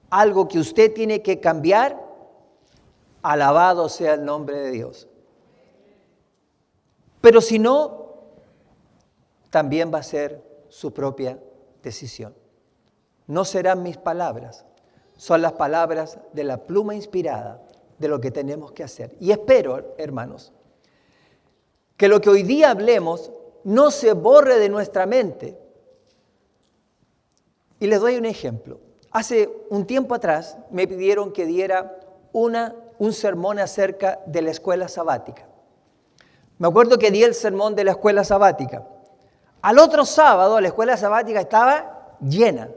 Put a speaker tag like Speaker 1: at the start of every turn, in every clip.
Speaker 1: algo que usted tiene que cambiar, alabado sea el nombre de Dios. Pero si no, también va a ser su propia decisión. No serán mis palabras, son las palabras de la pluma inspirada de lo que tenemos que hacer. Y espero, hermanos, que lo que hoy día hablemos no se borre de nuestra mente. Y les doy un ejemplo. Hace un tiempo atrás me pidieron que diera un sermón acerca de la escuela sabática. Me acuerdo que di el sermón de la escuela sabática. Al otro sábado la escuela sabática estaba llena.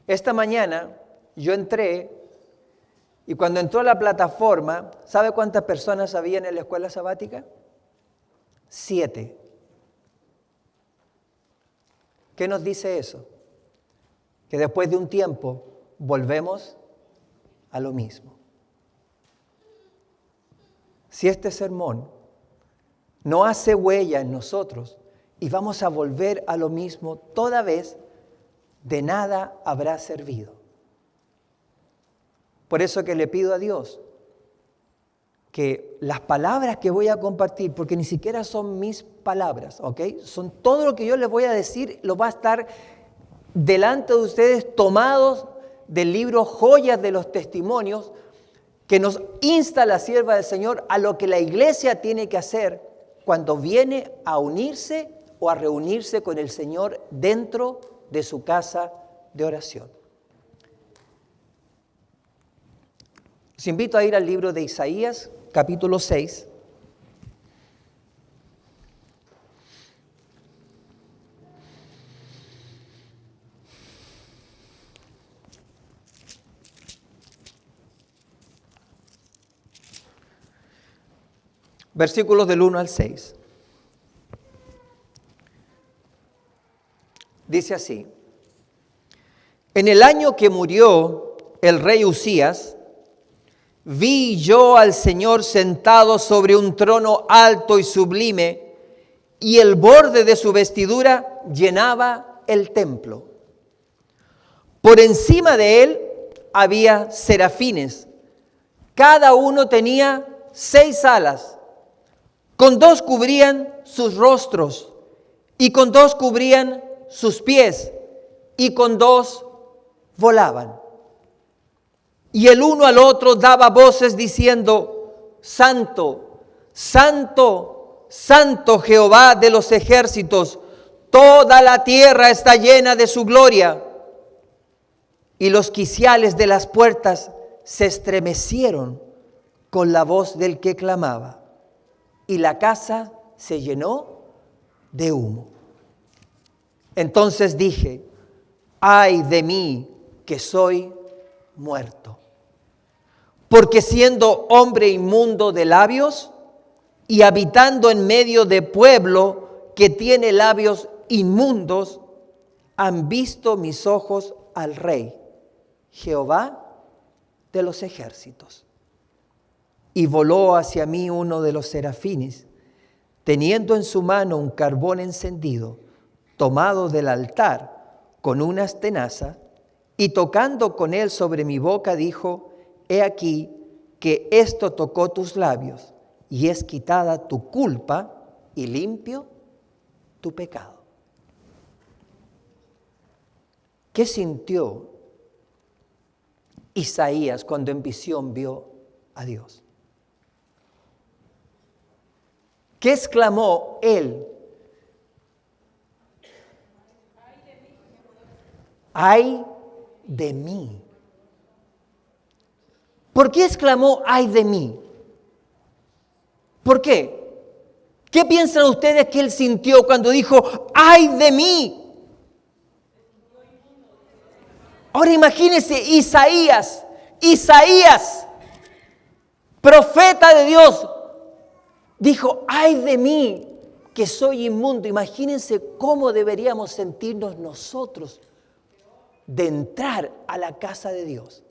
Speaker 1: Esta mañana yo entré y cuando entró a la plataforma, ¿sabe cuántas personas había en la escuela sabática? 7. ¿Qué nos dice eso? Que después de un tiempo volvemos a lo mismo. Si este sermón no hace huella en nosotros y vamos a volver a lo mismo toda vez, de nada habrá servido. Por eso que le pido a Dios que las palabras que voy a compartir, porque ni siquiera son mis palabras, ¿ok? Son todo lo que yo les voy a decir, lo va a estar delante de ustedes tomados del libro Joyas de los Testimonios, que nos insta la sierva del Señor a lo que la iglesia tiene que hacer cuando viene a unirse o a reunirse con el Señor dentro de su casa de oración. Los invito a ir al libro de Isaías, capítulo 6. Versículos del 1 al 6. Dice así: En el año que murió el rey Usías, vi yo al Señor sentado sobre un trono alto y sublime, y el borde de su vestidura llenaba el templo. Por encima de él había serafines, cada uno tenía 6 alas. Con 2 cubrían sus rostros, y con 2 cubrían sus pies, y con 2 volaban. Y el uno al otro daba voces diciendo: Santo, Santo, Santo Jehová de los ejércitos, toda la tierra está llena de su gloria. Y los quiciales de las puertas se estremecieron con la voz del que clamaba. Y la casa se llenó de humo. Entonces dije: ay de mí, que soy muerto, porque siendo hombre inmundo de labios y habitando en medio de pueblo que tiene labios inmundos, han visto mis ojos al Rey, Jehová de los ejércitos. Y voló hacia mí uno de los serafines, teniendo en su mano un carbón encendido, tomado del altar con unas tenazas, y tocando con él sobre mi boca, dijo: he aquí que esto tocó tus labios, y es quitada tu culpa y limpio tu pecado. ¿Qué sintió Isaías cuando en visión vio a Dios? ¿Qué exclamó él? ¡Ay de mí! ¿Por qué exclamó ay de mí? ¿Por qué? ¿Qué piensan ustedes que él sintió cuando dijo ay de mí? Ahora imagínense Isaías, profeta de Dios, dijo ay de mí, que soy inmundo. Imagínense cómo deberíamos sentirnos nosotros de entrar a la casa de Dios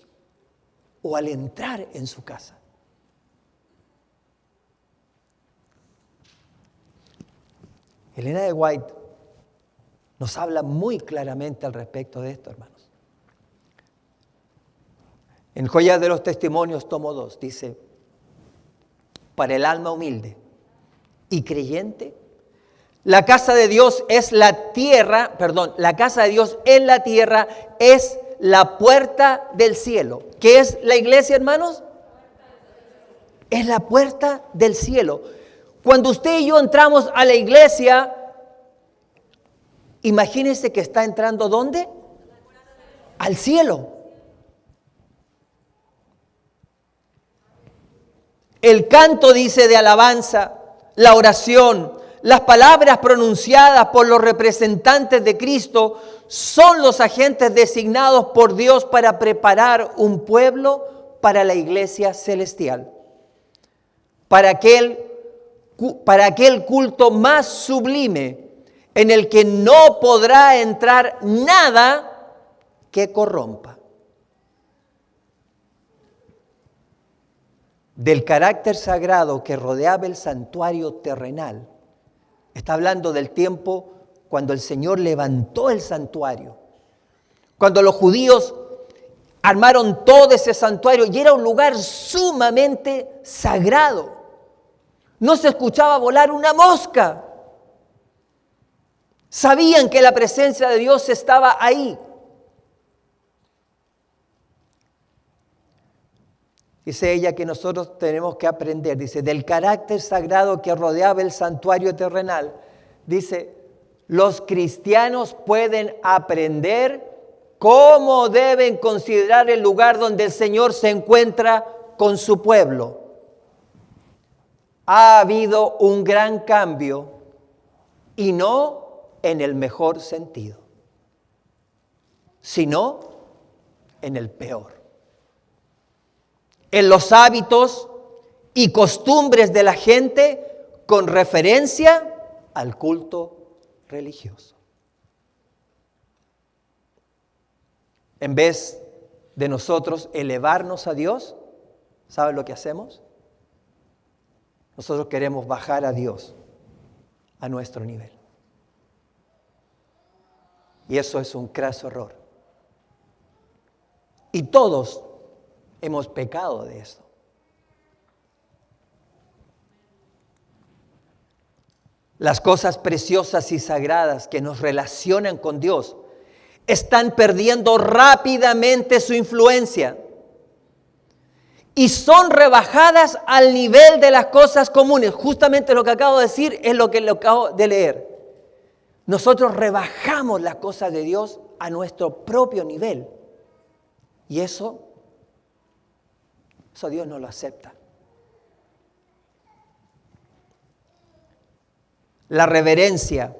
Speaker 1: o al entrar en su casa. Elena de White nos habla muy claramente al respecto de esto, hermanos. En Joyas de los Testimonios, tomo 2, dice, para el alma humilde y creyente, la casa de Dios es la tierra, la casa de Dios en la tierra es la puerta del cielo. ¿Qué es la iglesia, hermanos? Es la puerta del cielo. Cuando usted y yo entramos a la iglesia, imagínense que está entrando ¿dónde? Al cielo. El canto, dice, de alabanza, la oración, las palabras pronunciadas por los representantes de Cristo son los agentes designados por Dios para preparar un pueblo para la iglesia celestial. Para aquel culto más sublime en el que no podrá entrar nada que corrompa. Del carácter sagrado que rodeaba el santuario terrenal. Está hablando del tiempo cuando el Señor levantó el santuario. Cuando los judíos armaron todo ese santuario y era un lugar sumamente sagrado. No se escuchaba volar una mosca. Sabían que la presencia de Dios estaba ahí. Dice ella que nosotros tenemos que aprender, dice, del carácter sagrado que rodeaba el santuario terrenal. Dice, los cristianos pueden aprender cómo deben considerar el lugar donde el Señor se encuentra con su pueblo. Ha habido un gran cambio y no en el mejor sentido, sino en el peor. En los hábitos y costumbres de la gente con referencia al culto religioso. En vez de nosotros elevarnos a Dios, ¿saben lo que hacemos? Nosotros queremos bajar a Dios a nuestro nivel. Y eso es un craso error. Y todos hemos pecado de eso. Las cosas preciosas y sagradas que nos relacionan con Dios están perdiendo rápidamente su influencia y son rebajadas al nivel de las cosas comunes. Justamente lo que acabo de decir es lo que le acabo de leer. Nosotros rebajamos las cosas de Dios a nuestro propio nivel. Y eso Dios no lo acepta. La reverencia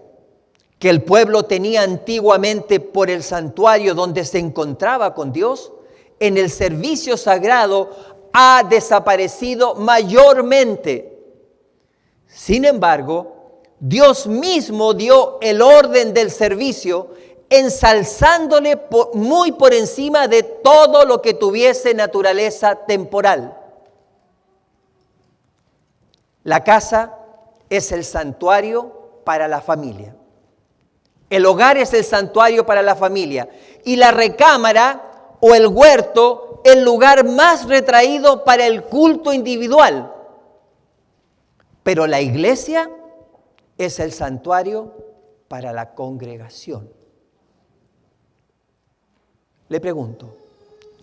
Speaker 1: que el pueblo tenía antiguamente por el santuario donde se encontraba con Dios, en el servicio sagrado ha desaparecido mayormente. Sin embargo, Dios mismo dio el orden del servicio, ensalzándole muy por encima de todo lo que tuviese naturaleza temporal. La casa es el santuario para la familia. El hogar es el santuario para la familia. Y la recámara o el huerto, el lugar más retraído para el culto individual. Pero la iglesia es el santuario para la congregación. Le pregunto,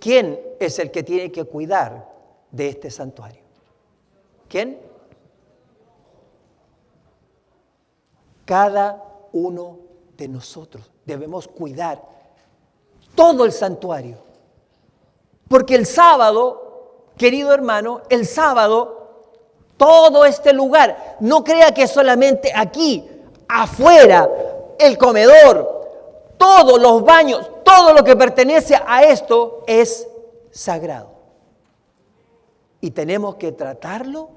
Speaker 1: ¿quién es el que tiene que cuidar de este santuario? ¿Quién? Cada uno de nosotros debemos cuidar todo el santuario. Porque el sábado, querido hermano, el sábado, todo este lugar, no crea que solamente aquí, afuera, el comedor, todos los baños, todo lo que pertenece a esto es sagrado. Y tenemos que tratarlo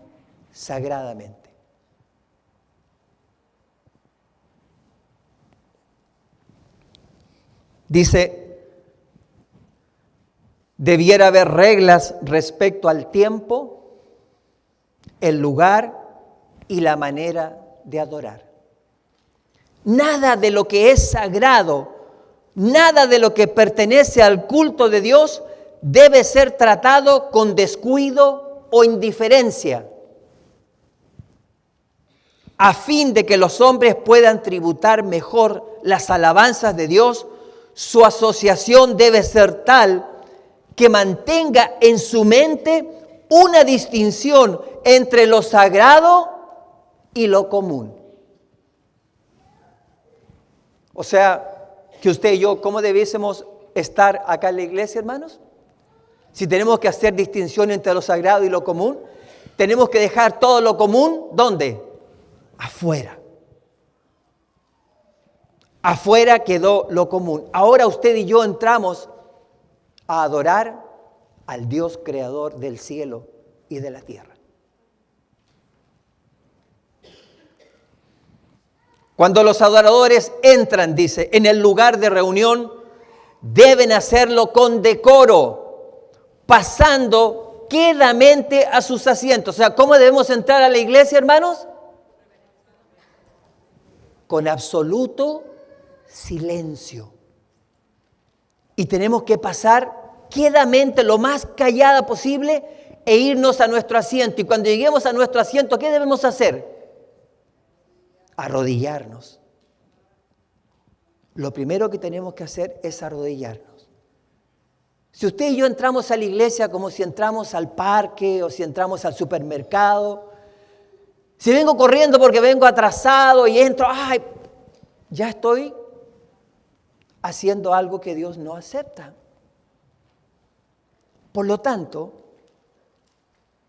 Speaker 1: sagradamente. Dice, debiera haber reglas respecto al tiempo, el lugar y la manera de adorar. Nada de lo que es sagrado, nada de lo que pertenece al culto de Dios debe ser tratado con descuido o indiferencia, a fin de que los hombres puedan tributar mejor las alabanzas de Dios. Su asociación debe ser tal que mantenga en su mente una distinción entre lo sagrado y lo común. O sea, que usted y yo, ¿cómo debiésemos estar acá en la iglesia, hermanos? Si tenemos que hacer distinción entre lo sagrado y lo común, tenemos que dejar todo lo común, ¿dónde? Afuera. Afuera quedó lo común. Ahora usted y yo entramos a adorar al Dios creador del cielo y de la tierra. Cuando los adoradores entran, dice, en el lugar de reunión, deben hacerlo con decoro, pasando quedamente a sus asientos. O sea, ¿cómo debemos entrar a la iglesia, hermanos? Con absoluto silencio. Y tenemos que pasar quedamente, lo más callada posible, e irnos a nuestro asiento. Y cuando lleguemos a nuestro asiento, ¿qué debemos hacer? Arrodillarnos. Lo primero que tenemos que hacer es arrodillarnos. Si usted y yo entramos a la iglesia como si entramos al parque o si entramos al supermercado, si vengo corriendo porque vengo atrasado y entro, ya estoy haciendo algo que Dios no acepta. Por lo tanto,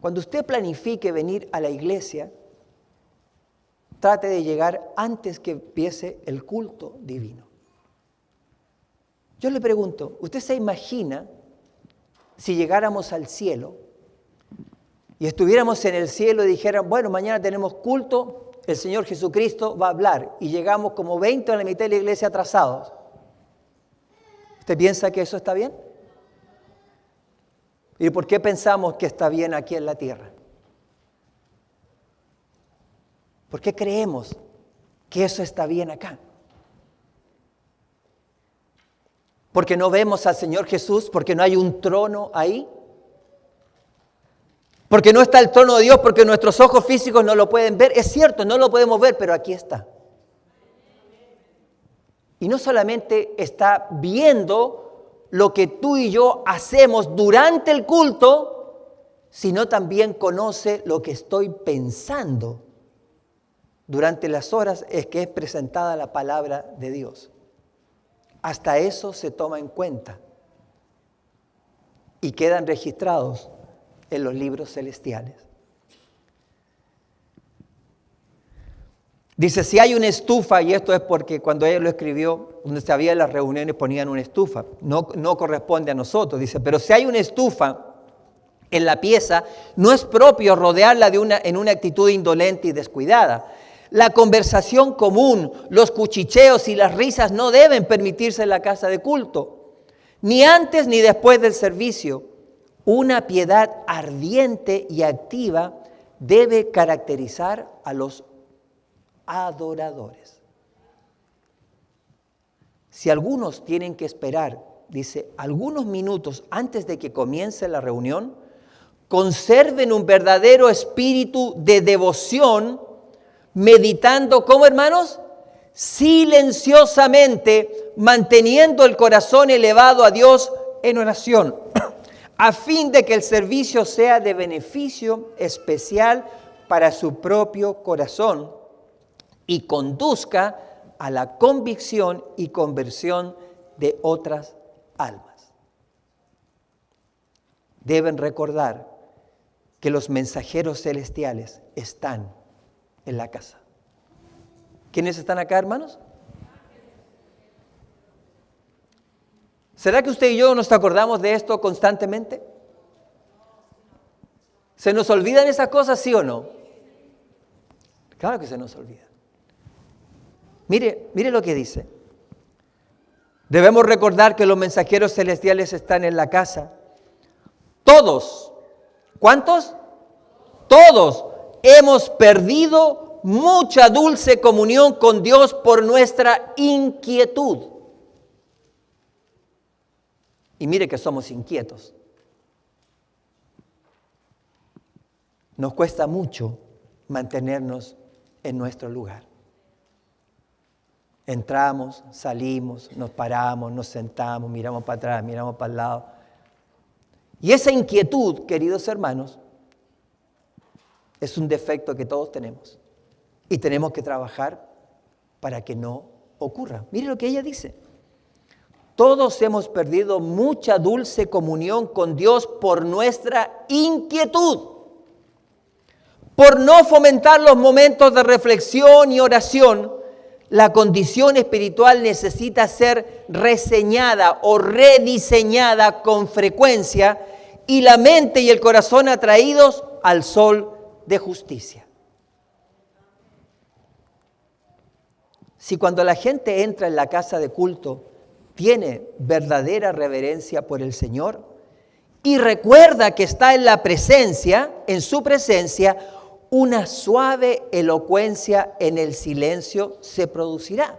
Speaker 1: cuando usted planifique venir a la iglesia, trate de llegar antes que empiece el culto divino. Yo le pregunto, ¿usted se imagina si llegáramos al cielo y estuviéramos en el cielo y dijeran, bueno, mañana tenemos culto, el Señor Jesucristo va a hablar, y llegamos como 20 a la mitad de la iglesia atrasados? ¿Usted piensa que eso está bien? ¿Y por qué pensamos que está bien aquí en la tierra? ¿Por qué creemos que eso está bien acá? ¿Porque no vemos al Señor Jesús? ¿Porque no hay un trono ahí? ¿Porque no está el trono de Dios? ¿Porque nuestros ojos físicos no lo pueden ver? Es cierto, no lo podemos ver, pero aquí está. Y no solamente está viendo lo que tú y yo hacemos durante el culto, sino también conoce lo que estoy pensando durante las horas es que es presentada la palabra de Dios. Hasta eso se toma en cuenta y quedan registrados en los libros celestiales. Dice, si hay una estufa, y esto es porque cuando ella lo escribió, donde se había las reuniones ponían una estufa, no corresponde a nosotros, dice, pero si hay una estufa en la pieza, no es propio rodearla en una actitud indolente y descuidada. La conversación común, los cuchicheos y las risas no deben permitirse en la casa de culto, ni antes ni después del servicio. Una piedad ardiente y activa debe caracterizar a los adoradores. Si algunos tienen que esperar, dice, algunos minutos antes de que comience la reunión, conserven un verdadero espíritu de devoción, meditando, ¿cómo, hermanos? Silenciosamente, manteniendo el corazón elevado a Dios en oración, a fin de que el servicio sea de beneficio especial para su propio corazón y conduzca a la convicción y conversión de otras almas. Deben recordar que los mensajeros celestiales están en la casa. ¿Quiénes están acá, hermanos? ¿Será que usted y yo nos acordamos de esto constantemente? ¿Se nos olvidan esas cosas, sí o no? Claro que se nos olvida. Mire lo que dice. Debemos recordar que los mensajeros celestiales están en la casa. Todos. ¿Cuántos? Todos hemos perdido mucha dulce comunión con Dios por nuestra inquietud. Y mire que somos inquietos. Nos cuesta mucho mantenernos en nuestro lugar. Entramos, salimos, nos paramos, nos sentamos, miramos para atrás, miramos para el lado. Y esa inquietud, queridos hermanos, es un defecto que todos tenemos. Y tenemos que trabajar para que no ocurra. Mire lo que ella dice. Todos hemos perdido mucha dulce comunión con Dios por nuestra inquietud, por no fomentar los momentos de reflexión y oración. La condición espiritual necesita ser reseñada o rediseñada con frecuencia y la mente y el corazón atraídos al sol de justicia. Si cuando la gente entra en la casa de culto tiene verdadera reverencia por el Señor y recuerda que está en la presencia, en su presencia, una suave elocuencia en el silencio se producirá.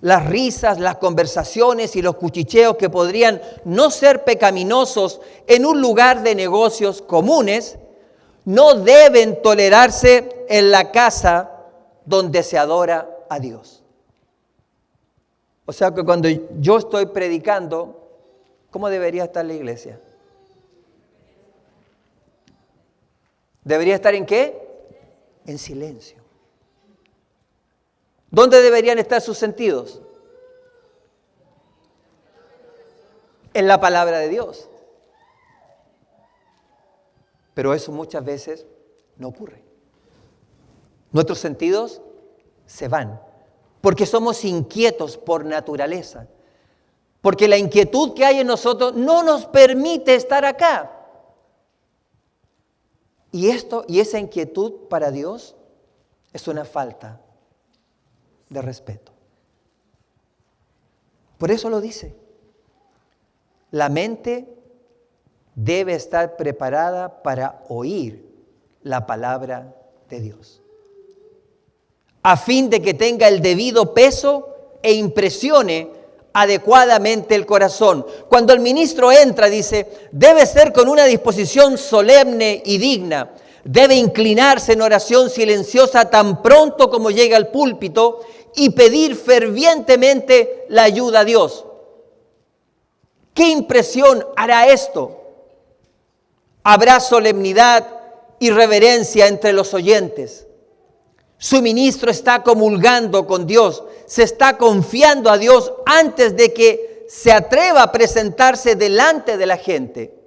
Speaker 1: Las risas, las conversaciones y los cuchicheos que podrían no ser pecaminosos en un lugar de negocios comunes, no deben tolerarse en la casa donde se adora a Dios. O sea que cuando yo estoy predicando, ¿cómo debería estar la iglesia? ¿Debería estar en qué? En silencio. ¿Dónde deberían estar sus sentidos? En la palabra de Dios. Pero eso muchas veces no ocurre. Nuestros sentidos se van, porque somos inquietos por naturaleza, porque la inquietud que hay en nosotros no nos permite estar acá. Y esa inquietud para Dios es una falta de respeto. Por eso lo dice. La mente debe estar preparada para oír la palabra de Dios, a fin de que tenga el debido peso e impresione adecuadamente el corazón. Cuando el ministro entra, dice, debe ser con una disposición solemne y digna. Debe inclinarse en oración silenciosa tan pronto como llega al púlpito y pedir fervientemente la ayuda a Dios. ¿Qué impresión hará esto? Habrá solemnidad y reverencia entre los oyentes. Su ministro está comulgando con Dios, se está confiando a Dios antes de que se atreva a presentarse delante de la gente.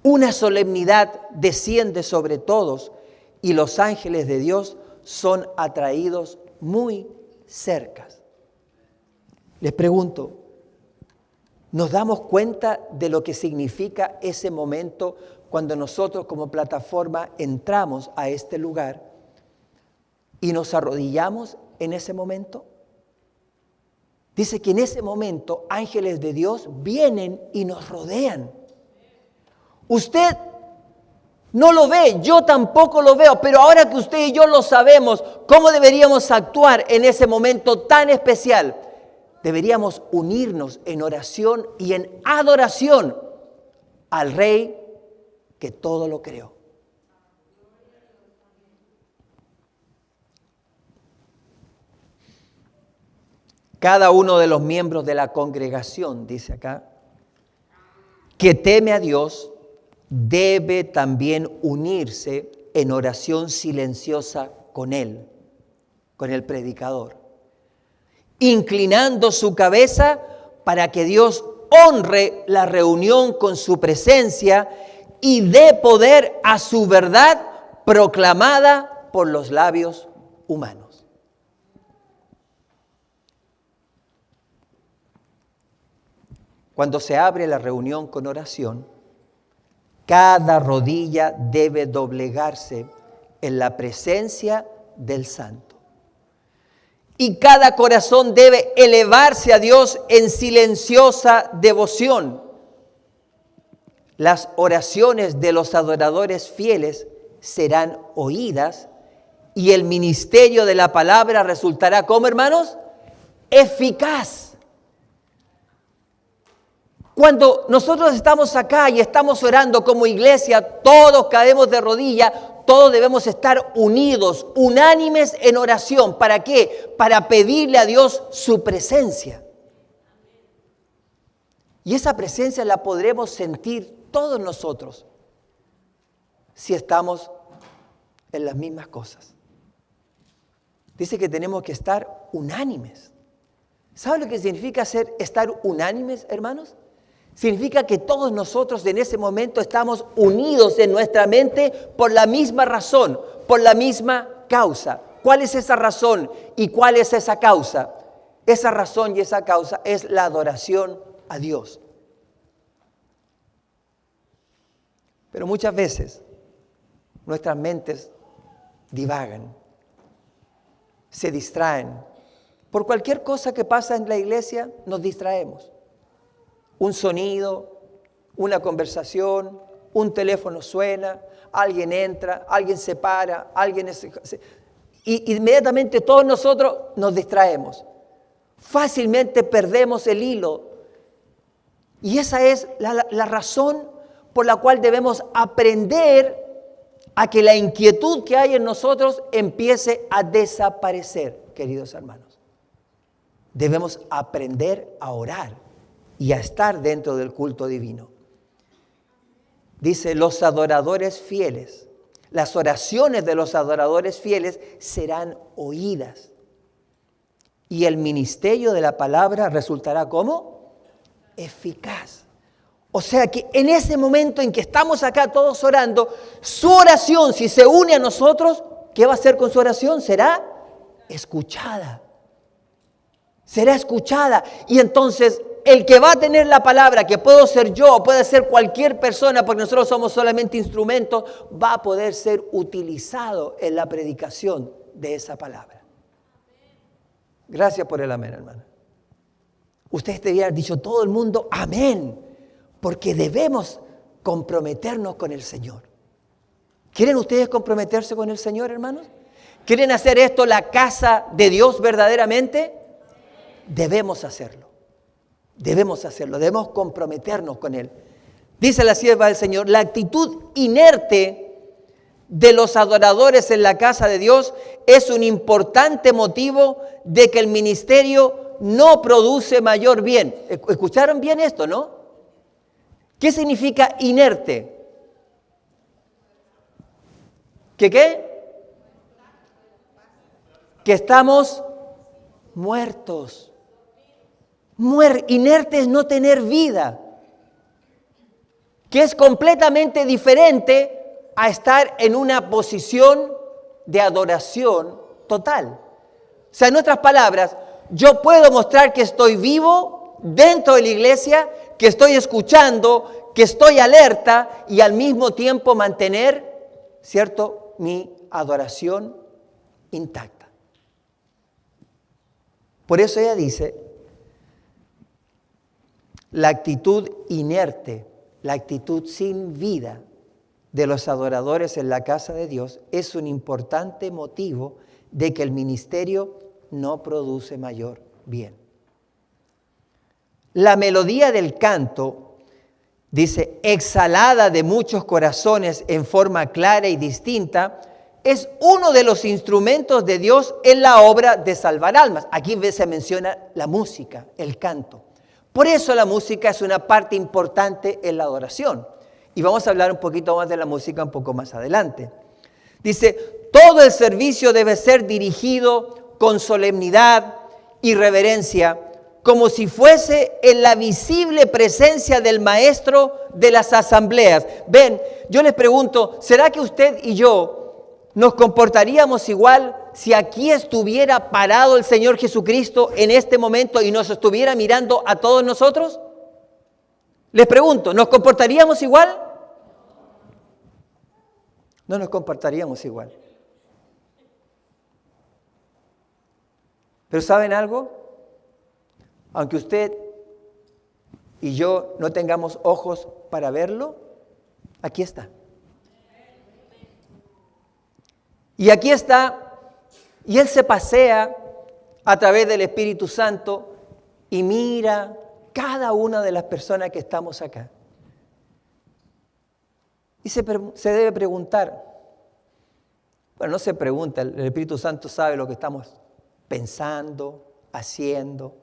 Speaker 1: Una solemnidad desciende sobre todos y los ángeles de Dios son atraídos muy cerca. Les pregunto, ¿nos damos cuenta de lo que significa ese momento cuando nosotros como plataforma entramos a este lugar y nos arrodillamos en ese momento? Dice que en ese momento ángeles de Dios vienen y nos rodean. Usted no lo ve, yo tampoco lo veo, pero ahora que usted y yo lo sabemos, ¿cómo deberíamos actuar en ese momento tan especial? Deberíamos unirnos en oración y en adoración al Rey que todo lo creó. Cada uno de los miembros de la congregación, dice acá, que teme a Dios, debe también unirse en oración silenciosa con él, con el predicador, inclinando su cabeza para que Dios honre la reunión con su presencia y dé poder a su verdad proclamada por los labios humanos. Cuando se abre la reunión con oración, cada rodilla debe doblegarse en la presencia del Santo. Y cada corazón debe elevarse a Dios en silenciosa devoción. Las oraciones de los adoradores fieles serán oídas y el ministerio de la palabra resultará, ¿cómo, hermanos? Eficaz. Cuando nosotros estamos acá y estamos orando como iglesia, todos caemos de rodillas, todos debemos estar unidos, unánimes en oración. ¿Para qué? Para pedirle a Dios su presencia. Y esa presencia la podremos sentir todos nosotros si estamos en las mismas cosas. Dice que tenemos que estar unánimes. ¿Saben lo que significa estar unánimes, hermanos? Significa que todos nosotros en ese momento estamos unidos en nuestra mente por la misma razón, por la misma causa. ¿Cuál es esa razón y cuál es esa causa? Esa razón y esa causa es la adoración a Dios. Pero muchas veces nuestras mentes divagan, se distraen. Por cualquier cosa que pasa en la iglesia nos distraemos. Un sonido, una conversación, un teléfono suena, alguien entra, alguien se para, y inmediatamente todos nosotros nos distraemos. Fácilmente perdemos el hilo. Y esa es la razón por la cual debemos aprender a que la inquietud que hay en nosotros empiece a desaparecer, queridos hermanos. Debemos aprender a orar y a estar dentro del culto divino. Dice, los adoradores fieles, las oraciones de los adoradores fieles serán oídas. Y el ministerio de la palabra resultará ¿cómo? Eficaz. O sea que en ese momento en que estamos acá todos orando, su oración, si se une a nosotros, ¿qué va a hacer con su oración? Será escuchada. Será escuchada. Y entonces el que va a tener la palabra, que puedo ser yo, puede ser cualquier persona, porque nosotros somos solamente instrumentos, va a poder ser utilizado en la predicación de esa palabra. Gracias por el amén, hermano. Ustedes te hubieran dicho todo el mundo amén. Porque debemos comprometernos con el Señor. ¿Quieren ustedes comprometerse con el Señor, hermanos? ¿Quieren hacer esto la casa de Dios verdaderamente? Debemos hacerlo. Debemos comprometernos con Él. Dice la sierva del Señor, la actitud inerte de los adoradores en la casa de Dios es un importante motivo de que el ministerio no produce mayor bien. ¿Escucharon bien esto, no? ¿Qué significa inerte? ¿Que qué? Que estamos muertos. Inerte es no tener vida. Que es completamente diferente a estar en una posición de adoración total. O sea, en otras palabras, yo puedo mostrar que estoy vivo dentro de la iglesia, que estoy escuchando, que estoy alerta y al mismo tiempo mantener, ¿cierto?, mi adoración intacta. Por eso ella dice, la actitud inerte, la actitud sin vida de los adoradores en la casa de Dios es un importante motivo de que el ministerio no produce mayor bien. La melodía del canto, dice, exhalada de muchos corazones en forma clara y distinta, es uno de los instrumentos de Dios en la obra de salvar almas. Aquí se menciona la música, el canto. Por eso la música es una parte importante en la adoración. Y vamos a hablar un poquito más de la música un poco más adelante. Dice, todo el servicio debe ser dirigido con solemnidad y reverencia, como si fuese en la visible presencia del maestro de las asambleas. Ven, yo les pregunto, ¿será que usted y yo nos comportaríamos igual si aquí estuviera parado el Señor Jesucristo en este momento y nos estuviera mirando a todos nosotros? Les pregunto, ¿nos comportaríamos igual? No nos comportaríamos igual. Pero ¿saben algo? Aunque usted y yo no tengamos ojos para verlo, aquí está. Y aquí está, y Él se pasea a través del Espíritu Santo y mira cada una de las personas que estamos acá. Y se debe preguntar, bueno, no se pregunta, el Espíritu Santo sabe lo que estamos pensando, haciendo.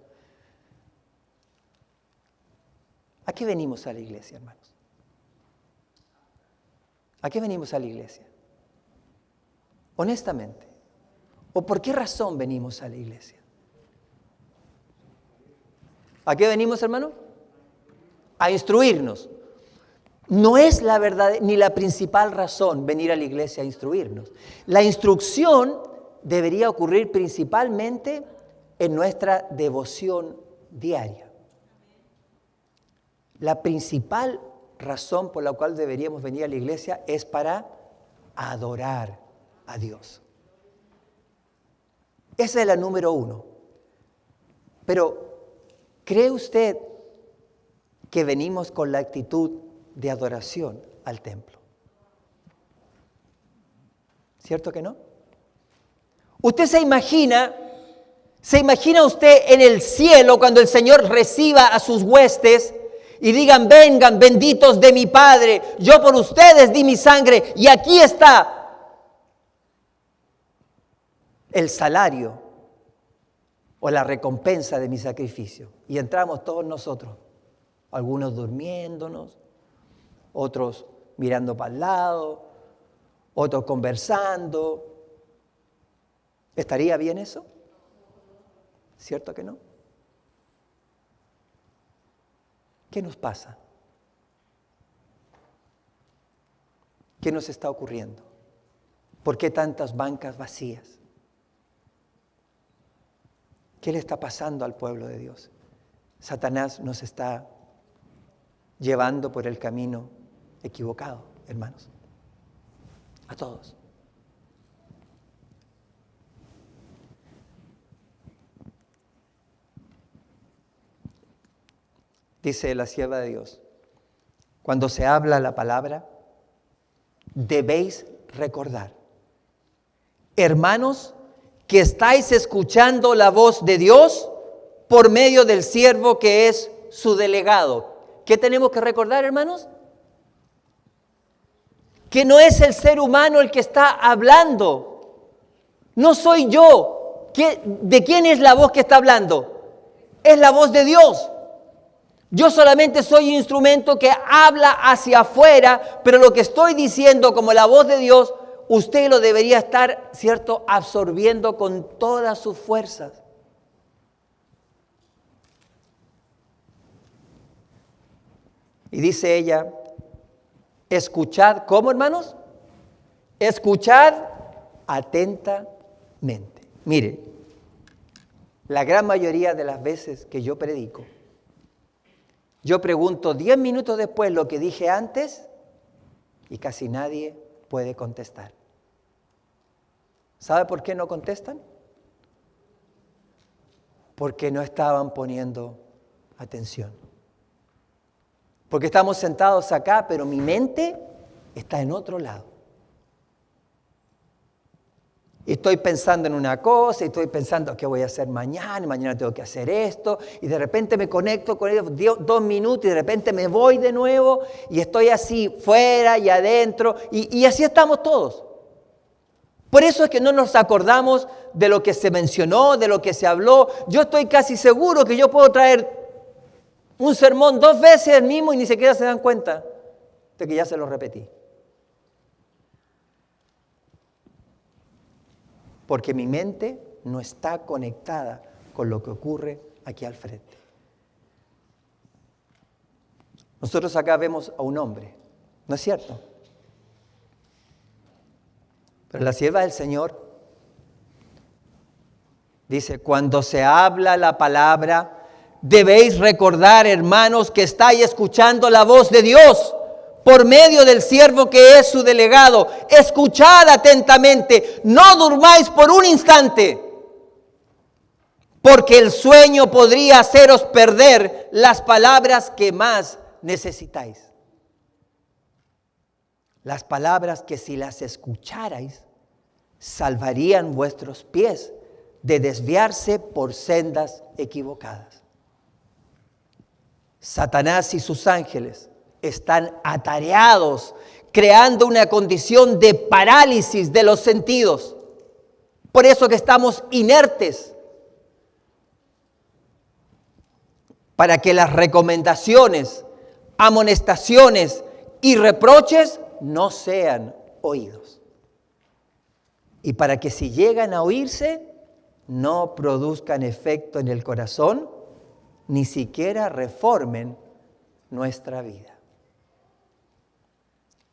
Speaker 1: ¿A qué venimos a la iglesia, hermanos? ¿A qué venimos a la iglesia? Honestamente. ¿O por qué razón venimos a la iglesia? ¿A qué venimos, hermano? A instruirnos. No es la verdad ni la principal razón venir a la iglesia a instruirnos. La instrucción debería ocurrir principalmente en nuestra devoción diaria. La principal razón por la cual deberíamos venir a la iglesia es para adorar a Dios. Esa es la número 1. Pero, ¿cree usted que venimos con la actitud de adoración al templo? ¿Cierto que no? Usted se imagina usted en el cielo cuando el Señor reciba a sus huestes y digan, vengan, benditos de mi Padre, yo por ustedes di mi sangre y aquí está el salario o la recompensa de mi sacrificio. Y entramos todos nosotros, algunos durmiéndonos, otros mirando para el lado, otros conversando. ¿Estaría bien eso? ¿Cierto que no? ¿Qué nos pasa? ¿Qué nos está ocurriendo? ¿Por qué tantas bancas vacías? ¿Qué le está pasando al pueblo de Dios? Satanás nos está llevando por el camino equivocado, hermanos. A todos. Dice la sierva de Dios, cuando se habla la palabra, debéis recordar, hermanos, que estáis escuchando la voz de Dios por medio del siervo que es su delegado. ¿Qué tenemos que recordar, hermanos? Que no es el ser humano el que está hablando. No soy yo. ¿De quién es la voz que está hablando? Es la voz de Dios. Yo solamente soy un instrumento que habla hacia afuera, pero lo que estoy diciendo como la voz de Dios, usted lo debería estar, ¿cierto?, absorbiendo con todas sus fuerzas. Y dice ella, escuchad, ¿cómo, hermanos? Escuchad atentamente. Mire, la gran mayoría de las veces que yo predico, yo pregunto 10 minutos después lo que dije antes y casi nadie puede contestar. ¿Sabe por qué no contestan? Porque no estaban poniendo atención. Porque estamos sentados acá, pero mi mente está en otro lado. Y estoy pensando en una cosa, y estoy pensando qué voy a hacer mañana, y mañana tengo que hacer esto, y de repente me conecto con ellos 2 minutos, y de repente me voy de nuevo, y estoy así fuera y adentro, y así estamos todos. Por eso es que no nos acordamos de lo que se mencionó, de lo que se habló. Yo estoy casi seguro que yo puedo traer un sermón 2 veces el mismo y ni siquiera se dan cuenta de que ya se lo repetí. Porque mi mente no está conectada con lo que ocurre aquí al frente. Nosotros acá vemos a un hombre, ¿no es cierto? Pero la sierva del Señor dice, cuando se habla la palabra, debéis recordar, hermanos, que estáis escuchando la voz de Dios por medio del siervo que es su delegado. Escuchad atentamente, no durmáis por un instante, porque el sueño podría haceros perder las palabras que más necesitáis. Las palabras que si las escucharais, salvarían vuestros pies de desviarse por sendas equivocadas. Satanás y sus ángeles están atareados, creando una condición de parálisis de los sentidos. Por eso que estamos inertes. Para que las recomendaciones, amonestaciones y reproches no sean oídos. Y para que si llegan a oírse, no produzcan efecto en el corazón, ni siquiera reformen nuestra vida.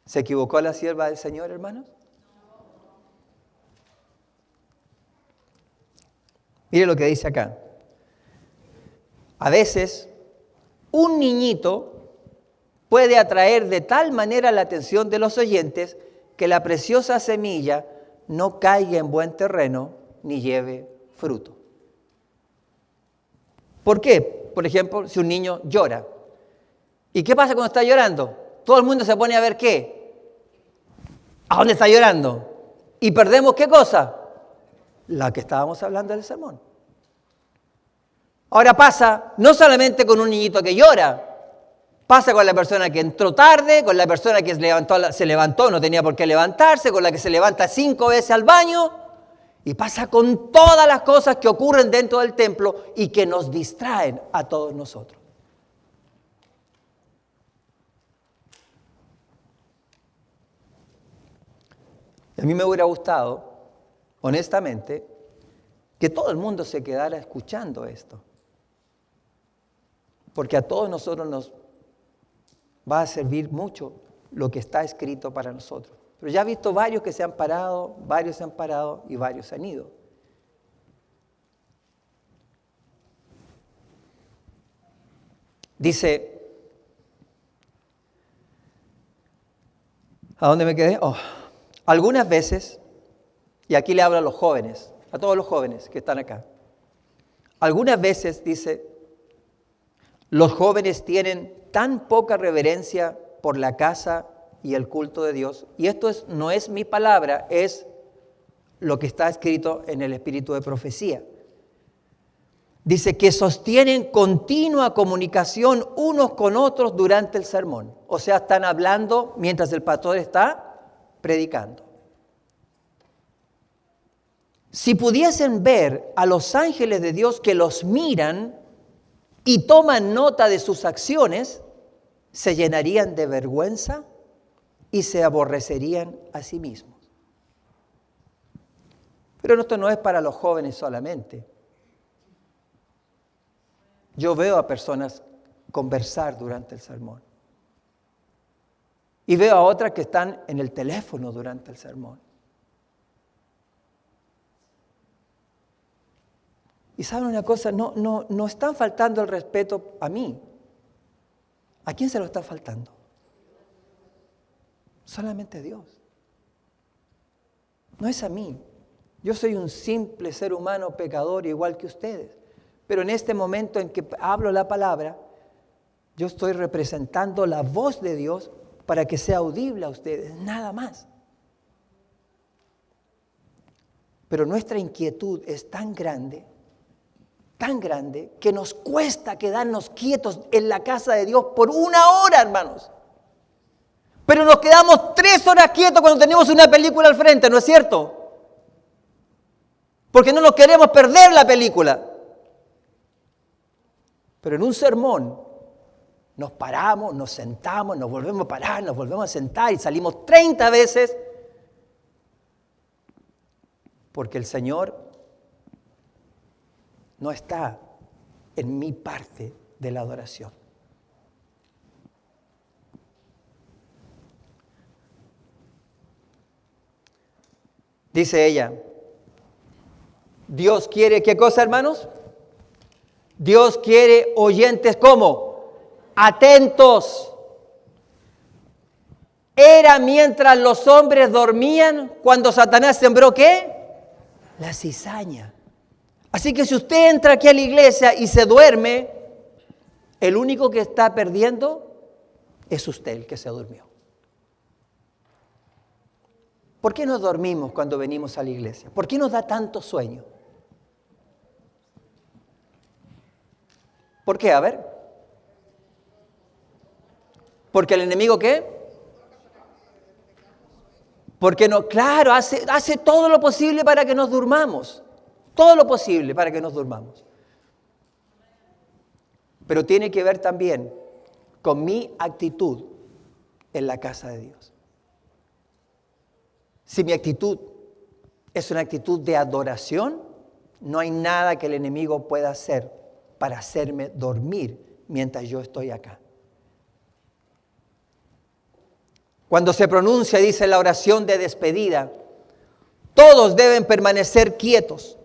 Speaker 1: ¿Se equivocó la sierva del Señor, hermanos? Mire lo que dice acá. A veces, un niñito puede atraer de tal manera la atención de los oyentes que la preciosa semilla no caiga en buen terreno ni lleve fruto. ¿Por qué? Por ejemplo, si un niño llora. ¿Y qué pasa cuando está llorando? Todo el mundo se pone a ver qué. ¿A dónde está llorando? ¿Y perdemos qué cosa? La que estábamos hablando del sermón. Ahora pasa no solamente con un niñito que llora, pasa con la persona que entró tarde, con la persona que se levantó, no tenía por qué levantarse, con la que se levanta 5 veces al baño, y pasa con todas las cosas que ocurren dentro del templo y que nos distraen a todos nosotros. A mí me hubiera gustado, honestamente, que todo el mundo se quedara escuchando esto. Porque a todos nosotros nos va a servir mucho lo que está escrito para nosotros. Pero ya he visto varios que se han parado, varios se han parado y varios se han ido. Dice, ¿a dónde me quedé? Algunas veces, y aquí le hablo a los jóvenes, a todos los jóvenes que están acá. Algunas veces, dice, los jóvenes tienen tan poca reverencia por la casa y el culto de Dios, y esto no es mi palabra, es lo que está escrito en el espíritu de profecía. Dice que sostienen continua comunicación unos con otros durante el sermón. O sea, están hablando mientras el pastor está predicando. Si pudiesen ver a los ángeles de Dios que los miran y toman nota de sus acciones, se llenarían de vergüenza y se aborrecerían a sí mismos. Pero esto no es para los jóvenes solamente. Yo veo a personas conversar durante el sermón. Y veo a otras que están en el teléfono durante el sermón. Y saben una cosa, no están faltando el respeto a mí. ¿A quién se lo está faltando? Solamente a Dios. No es a mí. Yo soy un simple ser humano pecador igual que ustedes. Pero en este momento en que hablo la palabra, yo estoy representando la voz de Dios para que sea audible a ustedes, nada más. Pero nuestra inquietud es tan grande, que nos cuesta quedarnos quietos en la casa de Dios por 1 hora, hermanos. Pero nos quedamos 3 horas quietos cuando tenemos una película al frente, ¿no es cierto? Porque no nos queremos perder la película. Pero en un sermón nos paramos, nos sentamos, nos volvemos a parar, nos volvemos a sentar y salimos 30 veces porque el Señor no está en mi parte de la adoración. Dice ella, Dios quiere, ¿qué cosa, hermanos? Dios quiere oyentes ¿cómo? Atentos. Era mientras los hombres dormían cuando Satanás sembró ¿qué? La cizaña. Así que si usted entra aquí a la iglesia y se duerme, el único que está perdiendo es usted, el que se durmió. ¿Por qué nos dormimos cuando venimos a la iglesia? ¿Por qué nos da tanto sueño? ¿Por qué? A ver. Porque el enemigo, ¿qué? Porque no, claro, hace todo lo posible para que nos durmamos. Todo lo posible para que nos durmamos. Pero tiene que ver también con mi actitud en la casa de Dios. Si mi actitud es una actitud de adoración, no hay nada que el enemigo pueda hacer para hacerme dormir mientras yo estoy acá. Cuando se pronuncia, dice la oración de despedida, todos deben permanecer quietos,